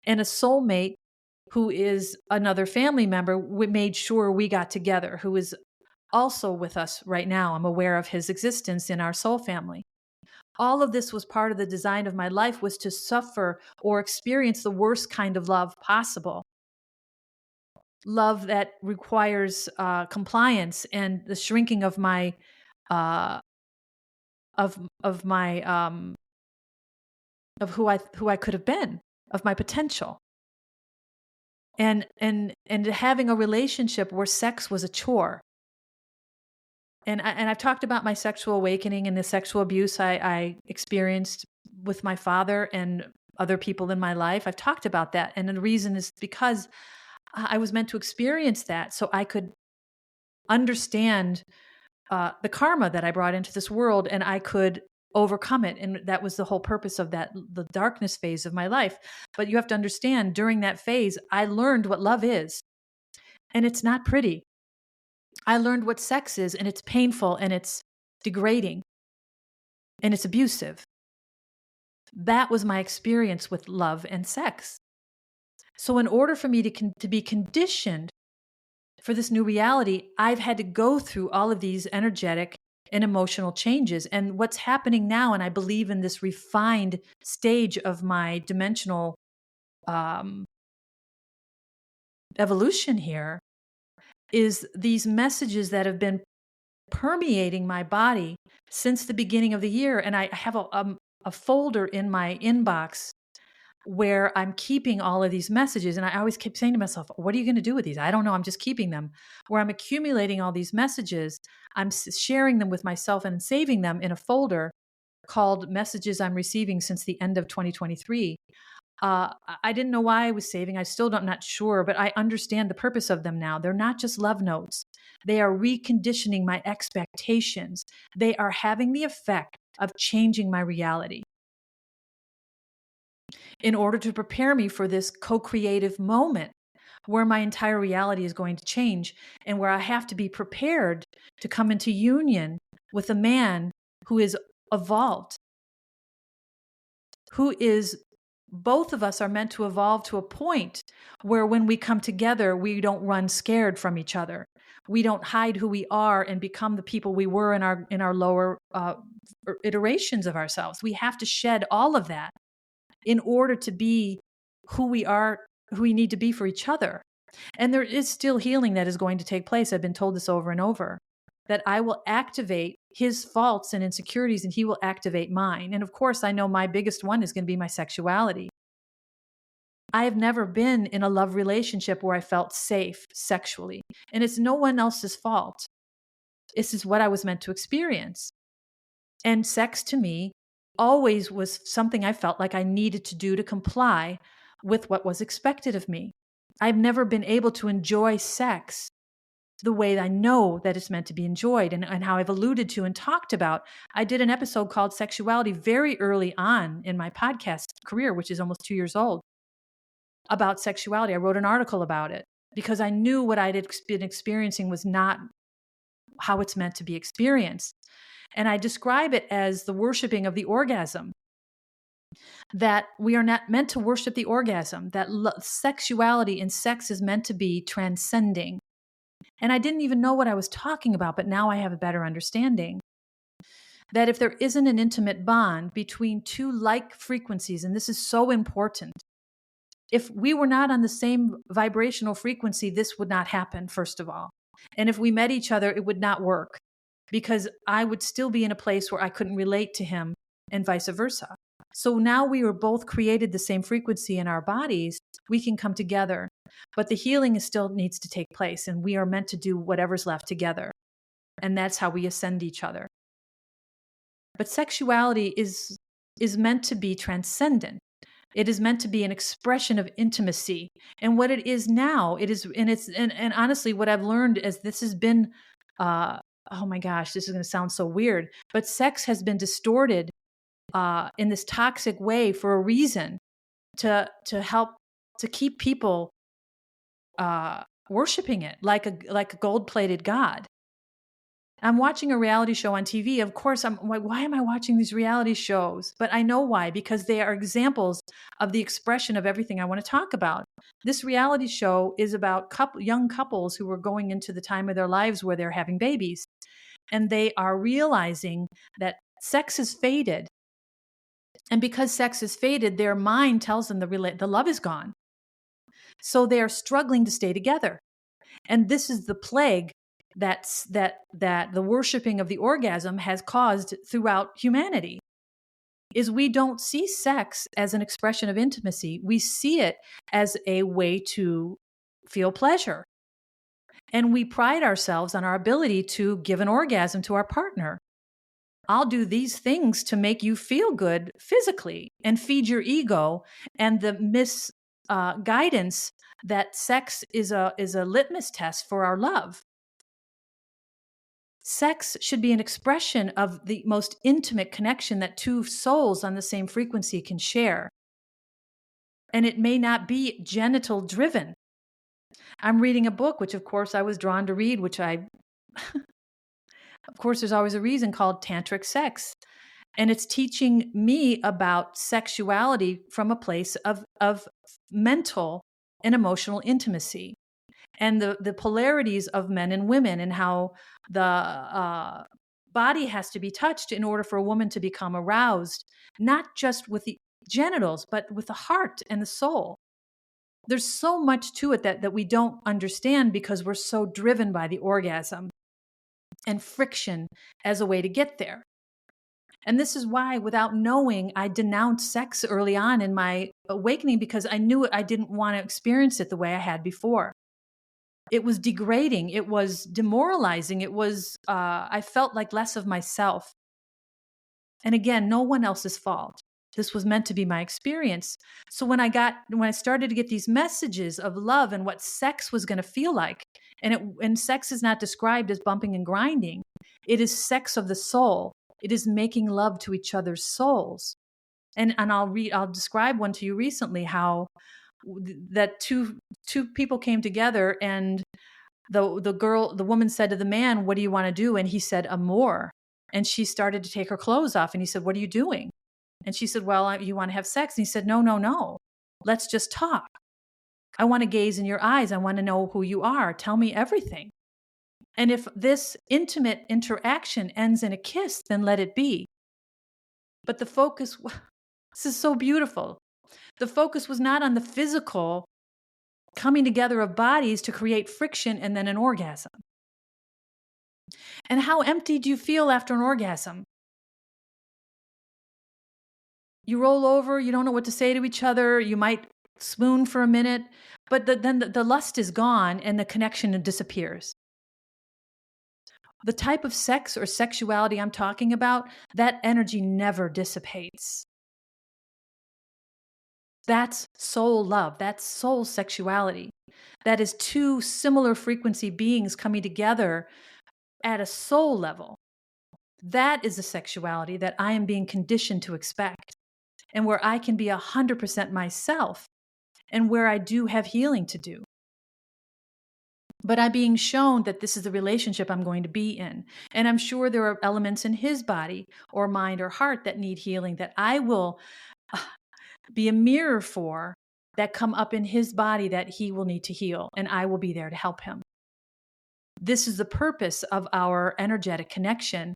And a soulmate who is another family member, we made sure we got together, who is also with us right now. I'm aware of his existence in our soul family. All of this was part of the design of my life, was to suffer or experience the worst kind of love possible. Love that requires compliance and the shrinking of my of my of who I could have been, of my potential. And having a relationship where sex was a chore. And I've talked about my sexual awakening and the sexual abuse I experienced with my father and other people in my life. I've talked about that. And the reason is because I was meant to experience that so I could understand the karma that I brought into this world, and I could overcome it. And that was the whole purpose of that, the darkness phase of my life. But you have to understand, during that phase, I learned what love is. And it's not pretty. I learned what sex is, and it's painful, and it's degrading, and it's abusive. That was my experience with love and sex. So in order for me to be conditioned for this new reality, I've had to go through all of these energetic and emotional changes. And what's happening now, and I believe in this refined stage of my dimensional evolution here, is these messages that have been permeating my body since the beginning of the year. And I have a folder in my inbox where I'm keeping all of these messages. And I always keep saying to myself, what are you going to do with these? I don't know. I'm just keeping them. Where I'm accumulating all these messages, I'm sharing them with myself and saving them in a folder called Messages I'm Receiving Since the End of 2023. I didn't know why I was saving. I still don't, not sure, but I understand the purpose of them now. They're not just love notes. They are reconditioning my expectations. They are having the effect of changing my reality in order to prepare me for this co-creative moment where my entire reality is going to change and where I have to be prepared to come into union with a man who is evolved, who is, both of us are meant to evolve to a point where when we come together, we don't run scared from each other. We don't hide who we are and become the people we were in our lower iterations of ourselves. We have to shed all of that in order to be who we are, who we need to be for each other. And there is still healing that is going to take place. I've been told this over and over, that I will activate his faults and insecurities and he will activate mine. And of course, I know my biggest one is going to be my sexuality. I have never been in a love relationship where I felt safe sexually. And it's no one else's fault. This is what I was meant to experience. And sex to me always was something I felt like I needed to do to comply with what was expected of me. I've never been able to enjoy sex the way I know that it's meant to be enjoyed, and how I've alluded to and talked about. I did an episode called Sexuality very early on in my podcast career, which is almost 2 years old, about sexuality. I wrote an article about it because I knew what I'd been experiencing was not how it's meant to be experienced. And I describe it as the worshiping of the orgasm, that we are not meant to worship the orgasm, that sexuality and sex is meant to be transcending. And I didn't even know what I was talking about, but now I have a better understanding. That if there isn't an intimate bond between two like frequencies, and this is so important, if we were not on the same vibrational frequency, this would not happen, first of all. And if we met each other, it would not work because I would still be in a place where I couldn't relate to him and vice versa. So now we were both created the same frequency in our bodies. We can come together, but the healing still needs to take place, and we are meant to do whatever's left together. And that's how we ascend each other. But sexuality is meant to be transcendent. It is meant to be an expression of intimacy. And what it is now, it is, and honestly, what I've learned is this has been, oh my gosh, this is going to sound so weird, but sex has been distorted in this toxic way for a reason, to help to keep people worshiping it like a gold-plated god. I'm watching a reality show on TV. Of course, I'm like, why am I watching these reality shows? But I know why, because they are examples of the expression of everything I want to talk about. This reality show is about young couples who are going into the time of their lives where they're having babies. And they are realizing that sex has faded. And because sex is faded, their mind tells them the love is gone. So they are struggling to stay together. And this is the plague that the worshiping of the orgasm has caused throughout humanity. Is we don't see sex as an expression of intimacy. We see it as a way to feel pleasure. And we pride ourselves on our ability to give an orgasm to our partner. I'll do these things to make you feel good physically and feed your ego, and the misguidance that sex is a litmus test for our love. Sex should be an expression of the most intimate connection that two souls on the same frequency can share. And it may not be genital driven. I'm reading a book, which of course I was drawn to read, of course, there's always a reason, called Tantric Sex. And it's teaching me about sexuality from a place of mental and emotional intimacy, and the polarities of men and women, and how the body has to be touched in order for a woman to become aroused, not just with the genitals, but with the heart and the soul. There's so much to it that we don't understand, because we're so driven by the orgasm and friction as a way to get there. And this is why, without knowing, I denounced sex early on in my awakening, because I knew I didn't want to experience it the way I had before. It was degrading. It was demoralizing. It was, I felt like less of myself. And again, no one else's fault. This was meant to be my experience. So when I started to get these messages of love and what sex was going to feel like, and sex is not described as bumping and grinding. It is sex of the soul. It is making love to each other's souls. And I'll describe one to you recently, how that two people came together, and the woman said to the man, "What do you want to do?" And he said, "Amor." And she started to take her clothes off, and he said, "What are you doing?" And she said, "Well, you want to have sex?" And he said, No. Let's just talk. I want to gaze in your eyes. I want to know who you are. Tell me everything. And if this intimate interaction ends in a kiss, then let it be. But the focus, this is so beautiful. The focus was not on the physical coming together of bodies to create friction and then an orgasm. And how empty do you feel after an orgasm? You roll over, you don't know what to say to each other, you might swoon for a minute, but then the lust is gone and the connection disappears. The type of sex or sexuality I'm talking about, that energy never dissipates. That's soul love. That's soul sexuality. That is two similar frequency beings coming together at a soul level. That is a sexuality that I am being conditioned to expect, and where I can be 100% myself, and where I do have healing to do. But I'm being shown that this is the relationship I'm going to be in. And I'm sure there are elements in his body or mind or heart that need healing, that I will be a mirror for, that come up in his body that he will need to heal. And I will be there to help him. This is the purpose of our energetic connection,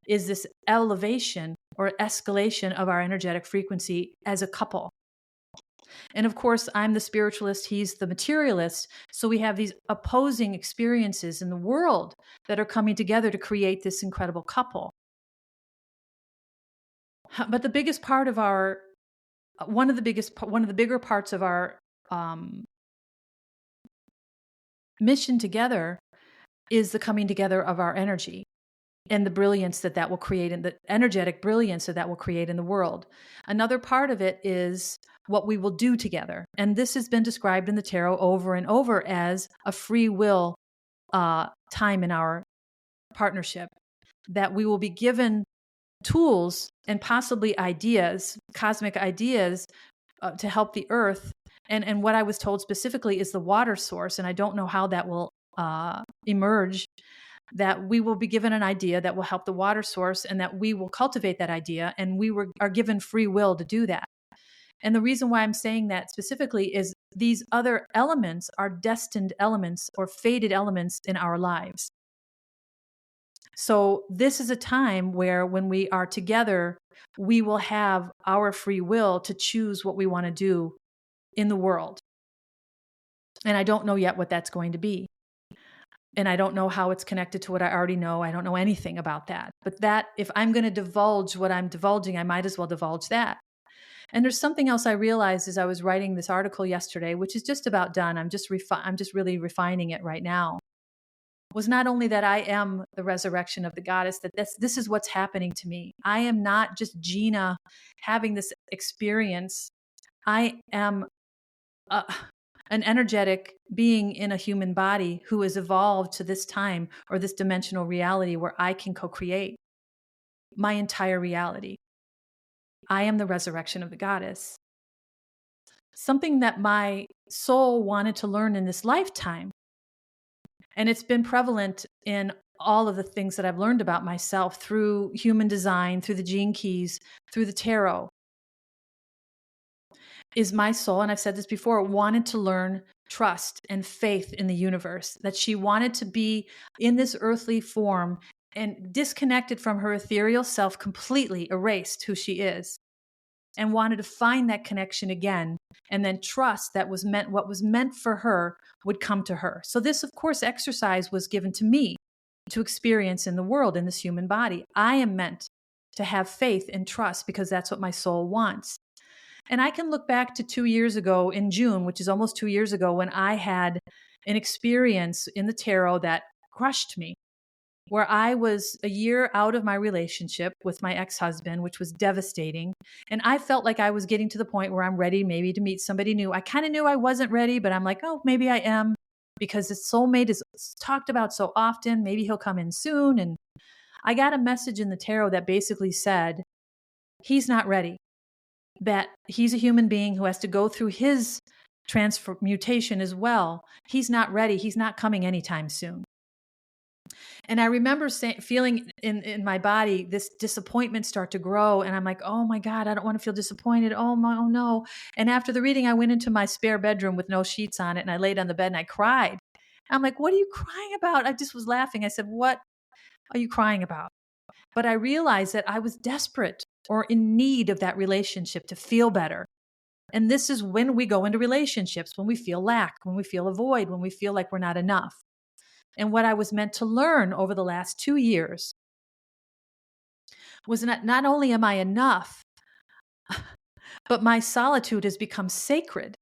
is this elevation or escalation of our energetic frequency as a couple. And of course, I'm the spiritualist, he's the materialist. So we have these opposing experiences in the world that are coming together to create this incredible couple. But the biggest part of our one of the one of the bigger parts of our um, mission together is the coming together of our energy and the brilliance that that will create, and the energetic brilliance that that will create in the world. Another part of it is what we will do together. And this has been described in the tarot over and over as a free will time in our partnership, that we will be given tools and possibly ideas, cosmic ideas, to help the earth. And what I was told specifically is the water source. And I don't know how that will emerge, that we will be given an idea that will help the water source, and that we will cultivate that idea, and are given free will to do that. And the reason why I'm saying that specifically is these other elements are destined elements or fated elements in our lives. So this is a time where, when we are together, we will have our free will to choose what we want to do in the world. And I don't know yet what that's going to be. And I don't know how it's connected to what I already know. I don't know anything about that. But that, if I'm going to divulge what I'm divulging, I might as well divulge that. And there's something else I realized as I was writing this article yesterday, which is just about done. I'm just really refining it right now. Was not only that I am the resurrection of the goddess, that this is what's happening to me. I am not just Gina having this experience. I am an energetic being in a human body who has evolved to this time, or this dimensional reality, where I can co-create my entire reality. I am the resurrection of the goddess. Something that my soul wanted to learn in this lifetime. And it's been prevalent in all of the things that I've learned about myself through human design, through the gene keys, through the tarot, is my soul, and I've said this before, wanted to learn trust and faith in the universe, that she wanted to be in this earthly form and disconnected from her ethereal self, completely erased who she is, and wanted to find that connection again, and then trust that what was meant for her would come to her. So this, of course, exercise was given to me to experience in the world, in this human body. I am meant to have faith and trust because that's what my soul wants. And I can look back to 2 years ago in June, which is almost 2 years ago, when I had an experience in the tarot that crushed me, where I was a year out of my relationship with my ex-husband, which was devastating. And I felt like I was getting to the point where I'm ready maybe to meet somebody new. I kind of knew I wasn't ready, but I'm like, oh, maybe I am, because the soulmate is talked about so often. Maybe he'll come in soon. And I got a message in the tarot that basically said, he's not ready, that he's a human being who has to go through his transmutation as well. He's not ready. He's not coming anytime soon. And I remember feeling in my body this disappointment start to grow. And I'm like, oh my God, I don't want to feel disappointed. Oh no. And after the reading, I went into my spare bedroom with no sheets on it, and I laid on the bed and I cried. I'm like, what are you crying about? I just was laughing. I said, what are you crying about? But I realized that I was desperate or in need of that relationship to feel better. And this is when we go into relationships, when we feel lack, when we feel a void, when we feel like we're not enough. And what I was meant to learn over the last 2 years was not only am I enough, but my solitude has become sacred.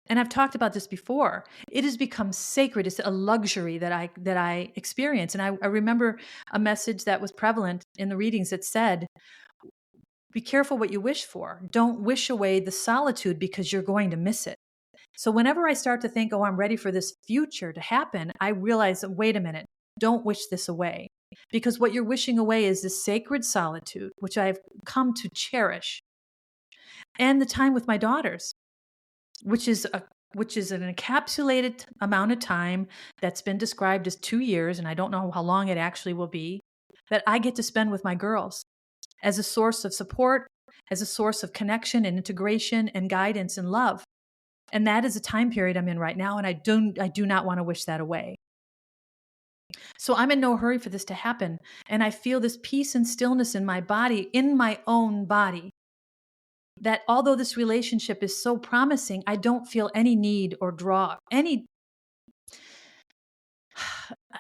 And I've talked about this before. It has become sacred. It's a luxury that I experience. And I remember a message that was prevalent in the readings that said, be careful what you wish for. Don't wish away the solitude, because you're going to miss it. So whenever I start to think, oh, I'm ready for this future to happen, I realize, wait a minute, don't wish this away. Because what you're wishing away is this sacred solitude, which I've come to cherish, and the time with my daughters, which is an encapsulated amount of time that's been described as 2 years, and I don't know how long it actually will be, that I get to spend with my girls as a source of support, as a source of connection and integration and guidance and love. And that is a time period I'm in right now, and I do not want to wish that away. So I'm in no hurry for this to happen, and I feel this peace and stillness in my body, in my own body, that although this relationship is so promising, I don't feel any need or draw any.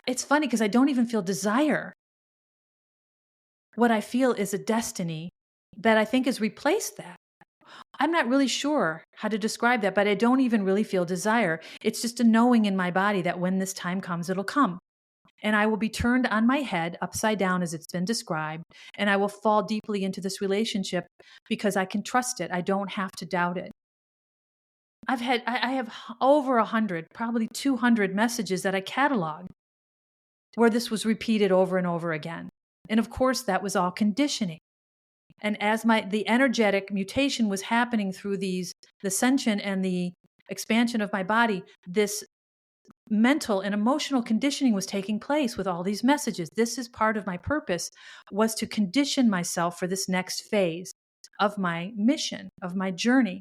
It's funny because I don't even feel desire. What I feel is a destiny that I think has replaced that. I'm not really sure how to describe that, but I don't even really feel desire. It's just a knowing in my body that when this time comes, it'll come. And I will be turned on my head upside down as it's been described, and I will fall deeply into this relationship because I can trust it. I don't have to doubt it. I have over 100, probably 200 messages that I cataloged where this was repeated over and over again. And of course, that was all conditioning. And as the energetic mutation was happening through the ascension and the expansion of my body, this mental and emotional conditioning was taking place with all these messages. This is part of my purpose, was to condition myself for this next phase of my mission, of my journey.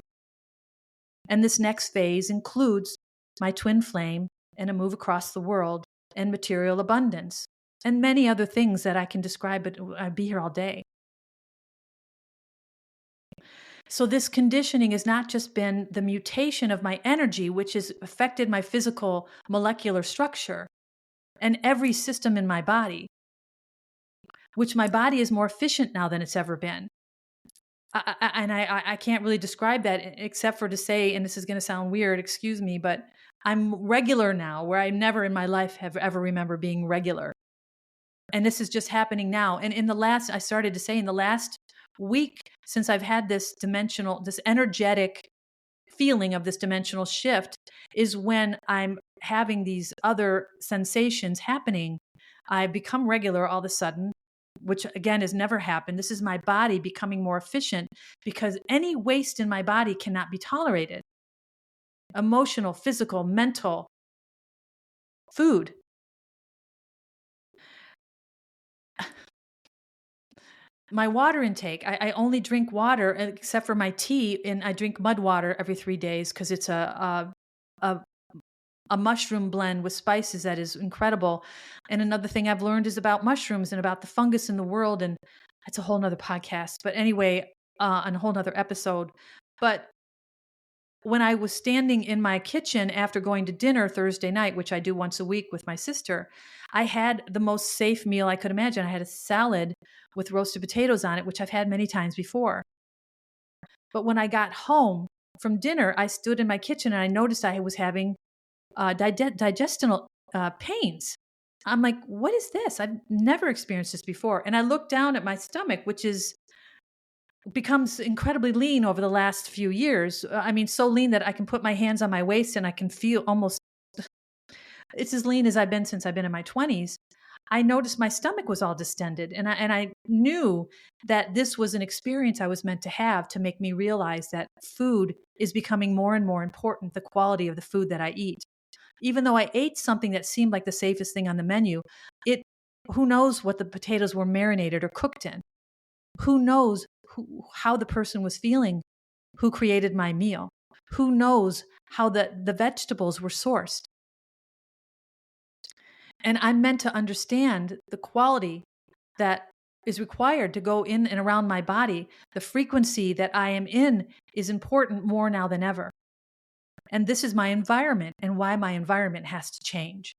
And this next phase includes my twin flame and a move across the world and material abundance and many other things that I can describe, but I'd be here all day. So this conditioning has not just been the mutation of my energy, which has affected my physical molecular structure and every system in my body, which my body is more efficient now than it's ever been. I can't really describe that except for to say, and this is going to sound weird, excuse me, but I'm regular now, where I never in my life have ever remember being regular. And this is just happening now. And I started to say in the last week, since I've had this energetic feeling of this dimensional shift, is when I'm having these other sensations happening. I become regular all of a sudden, which again has never happened. This is my body becoming more efficient because any waste in my body cannot be tolerated. Emotional, physical, mental, food. My water intake, I only drink water except for my tea, and I drink mud water every 3 days because it's a mushroom blend with spices that is incredible. And another thing I've learned is about mushrooms and about the fungus in the world, and that's a whole nother podcast. But anyway, on a whole nother episode. But when I was standing in my kitchen after going to dinner Thursday night, which I do once a week with my sister, I had the most safe meal I could imagine. I had a salad with roasted potatoes on it, which I've had many times before. But when I got home from dinner, I stood in my kitchen and I noticed I was having digestional pains. I'm like, what is this? I've never experienced this before. And I looked down at my stomach, which becomes incredibly lean over the last few years. I mean, so lean that I can put my hands on my waist and I can feel almost, it's as lean as I've been since I've been in my 20s. I noticed my stomach was all distended, and I knew that this was an experience I was meant to have to make me realize that food is becoming more and more important, the quality of the food that I eat. Even though I ate something that seemed like the safest thing on the menu, who knows what the potatoes were marinated or cooked in? Who knows how the person was feeling who created my meal? Who knows how the vegetables were sourced? And I'm meant to understand the quality that is required to go in and around my body. The frequency that I am in is important more now than ever. And this is my environment and why my environment has to change.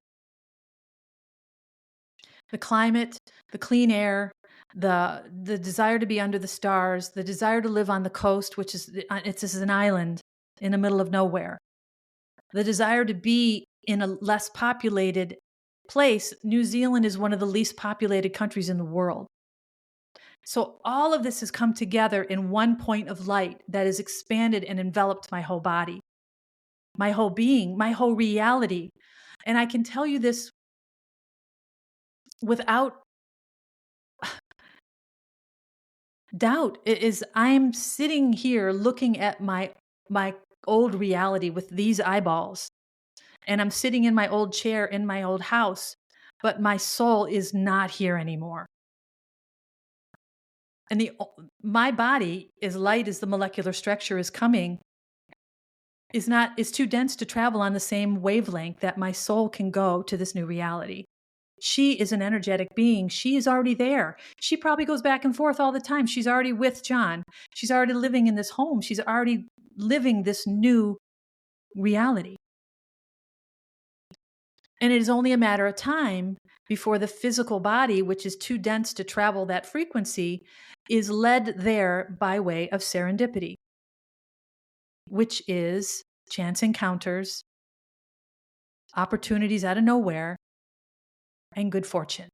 The climate, the clean air, the desire to be under the stars, the desire to live on the coast, which is an island in the middle of nowhere. The desire to be in a less populated place. New Zealand is one of the least populated countries in the world. So all of this has come together in one point of light that has expanded and enveloped my whole body, my whole being, my whole reality. And I can tell you this without doubt. I'm sitting here looking at my old reality with these eyeballs. And I'm sitting in my old chair in my old house, but my soul is not here anymore. And my body, as light as the molecular structure is coming, is too dense to travel on the same wavelength that my soul can go to this new reality. She is an energetic being. She is already there. She probably goes back and forth all the time. She's already with John. She's already living in this home. She's already living this new reality. And it is only a matter of time before the physical body, which is too dense to travel that frequency, is led there by way of serendipity, which is chance encounters, opportunities out of nowhere, and good fortune.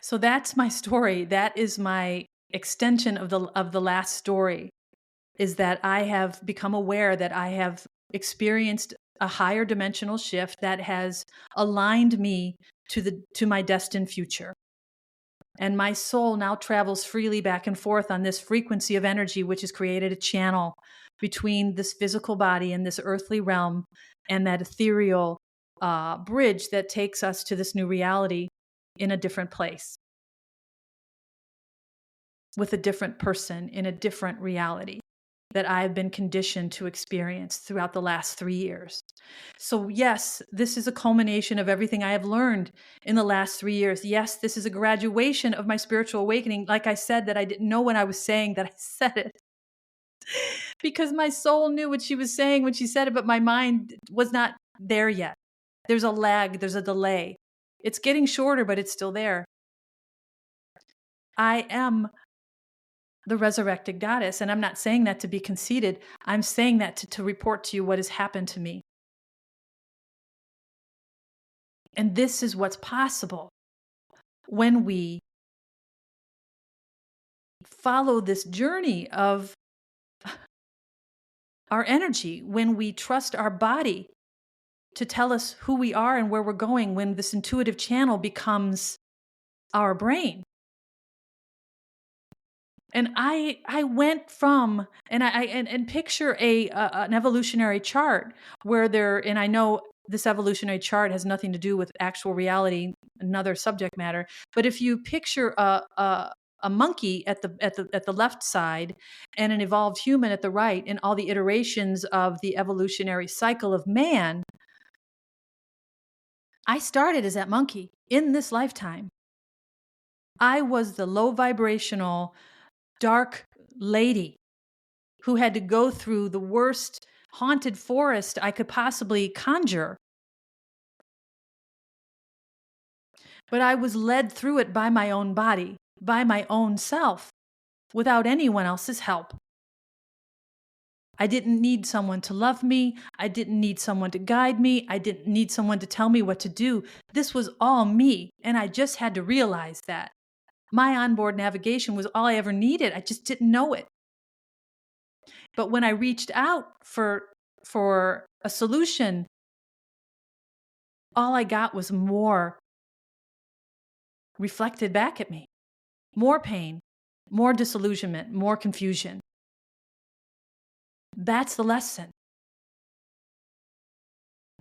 So that's my story. That is my extension of the last story, is that I have become aware that I have experienced a higher dimensional shift that has aligned me to my destined future. And my soul now travels freely back and forth on this frequency of energy, which has created a channel between this physical body and this earthly realm and that ethereal bridge that takes us to this new reality in a different place, with a different person in a different reality that I've been conditioned to experience throughout the last 3 years. So yes, this is a culmination of everything I have learned in the last 3 years. Yes, this is a graduation of my spiritual awakening. Like I said, that I didn't know when I was saying that I said it. Because my soul knew what she was saying when she said it, but my mind was not there yet. There's a lag, there's a delay. It's getting shorter, but it's still there. I am the resurrected goddess. And I'm not saying that to be conceited. I'm saying that to report to you what has happened to me. And this is what's possible when we follow this journey of our energy, when we trust our body to tell us who we are and where we're going, when this intuitive channel becomes our brain. And I went from, and picture an evolutionary chart where and I know this evolutionary chart has nothing to do with actual reality, another subject matter. But if you picture a monkey at the left side and an evolved human at the right, and all the iterations of the evolutionary cycle of man, I started as that monkey in this lifetime. I was the low vibrational, dark lady who had to go through the worst haunted forest I could possibly conjure. But I was led through it by my own body, by my own self, without anyone else's help. I didn't need someone to love me. I didn't need someone to guide me. I didn't need someone to tell me what to do. This was all me, and I just had to realize that. My onboard navigation was all I ever needed. I just didn't know it. But when I reached out for a solution, all I got was more reflected back at me. More pain, more disillusionment, more confusion. That's the lesson.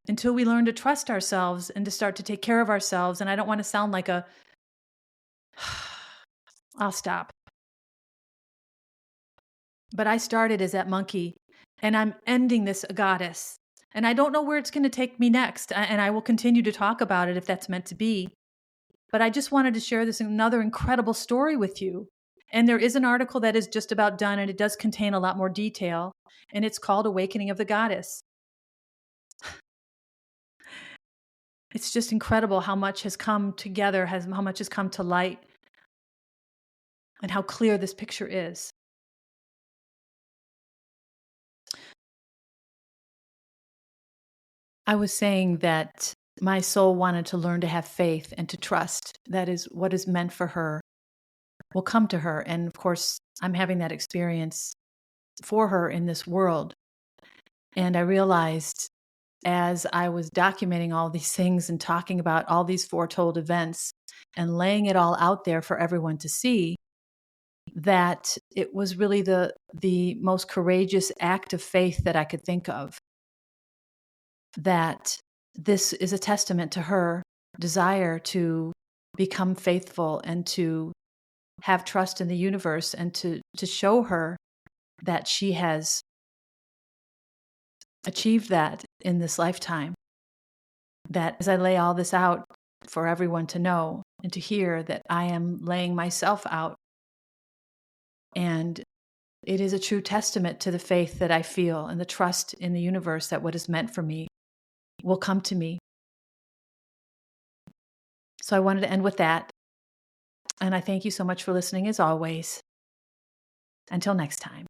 Until we learn to trust ourselves and to start to take care of ourselves, and I don't want to sound like I'll stop. But I started as that monkey, and I'm ending this a goddess. And I don't know where it's going to take me next, and I will continue to talk about it if that's meant to be. But I just wanted to share this another incredible story with you. And there is an article that is just about done, and it does contain a lot more detail, and it's called Awakening of the Goddess. It's just incredible how much has come together, how much has come to light, and how clear this picture is. I was saying that my soul wanted to learn to have faith and to trust. That is what is meant for her will come to her. And of course, I'm having that experience for her in this world. And I realized as I was documenting all these things and talking about all these foretold events and laying it all out there for everyone to see, that it was really the most courageous act of faith that I could think of. That this is a testament to her desire to become faithful and to have trust in the universe, and to show her that she has achieved that in this lifetime. That as I lay all this out for everyone to know and to hear, that I am laying myself out. And it is a true testament to the faith that I feel and the trust in the universe that what is meant for me will come to me. So I wanted to end with that. And I thank you so much for listening as always. Until next time.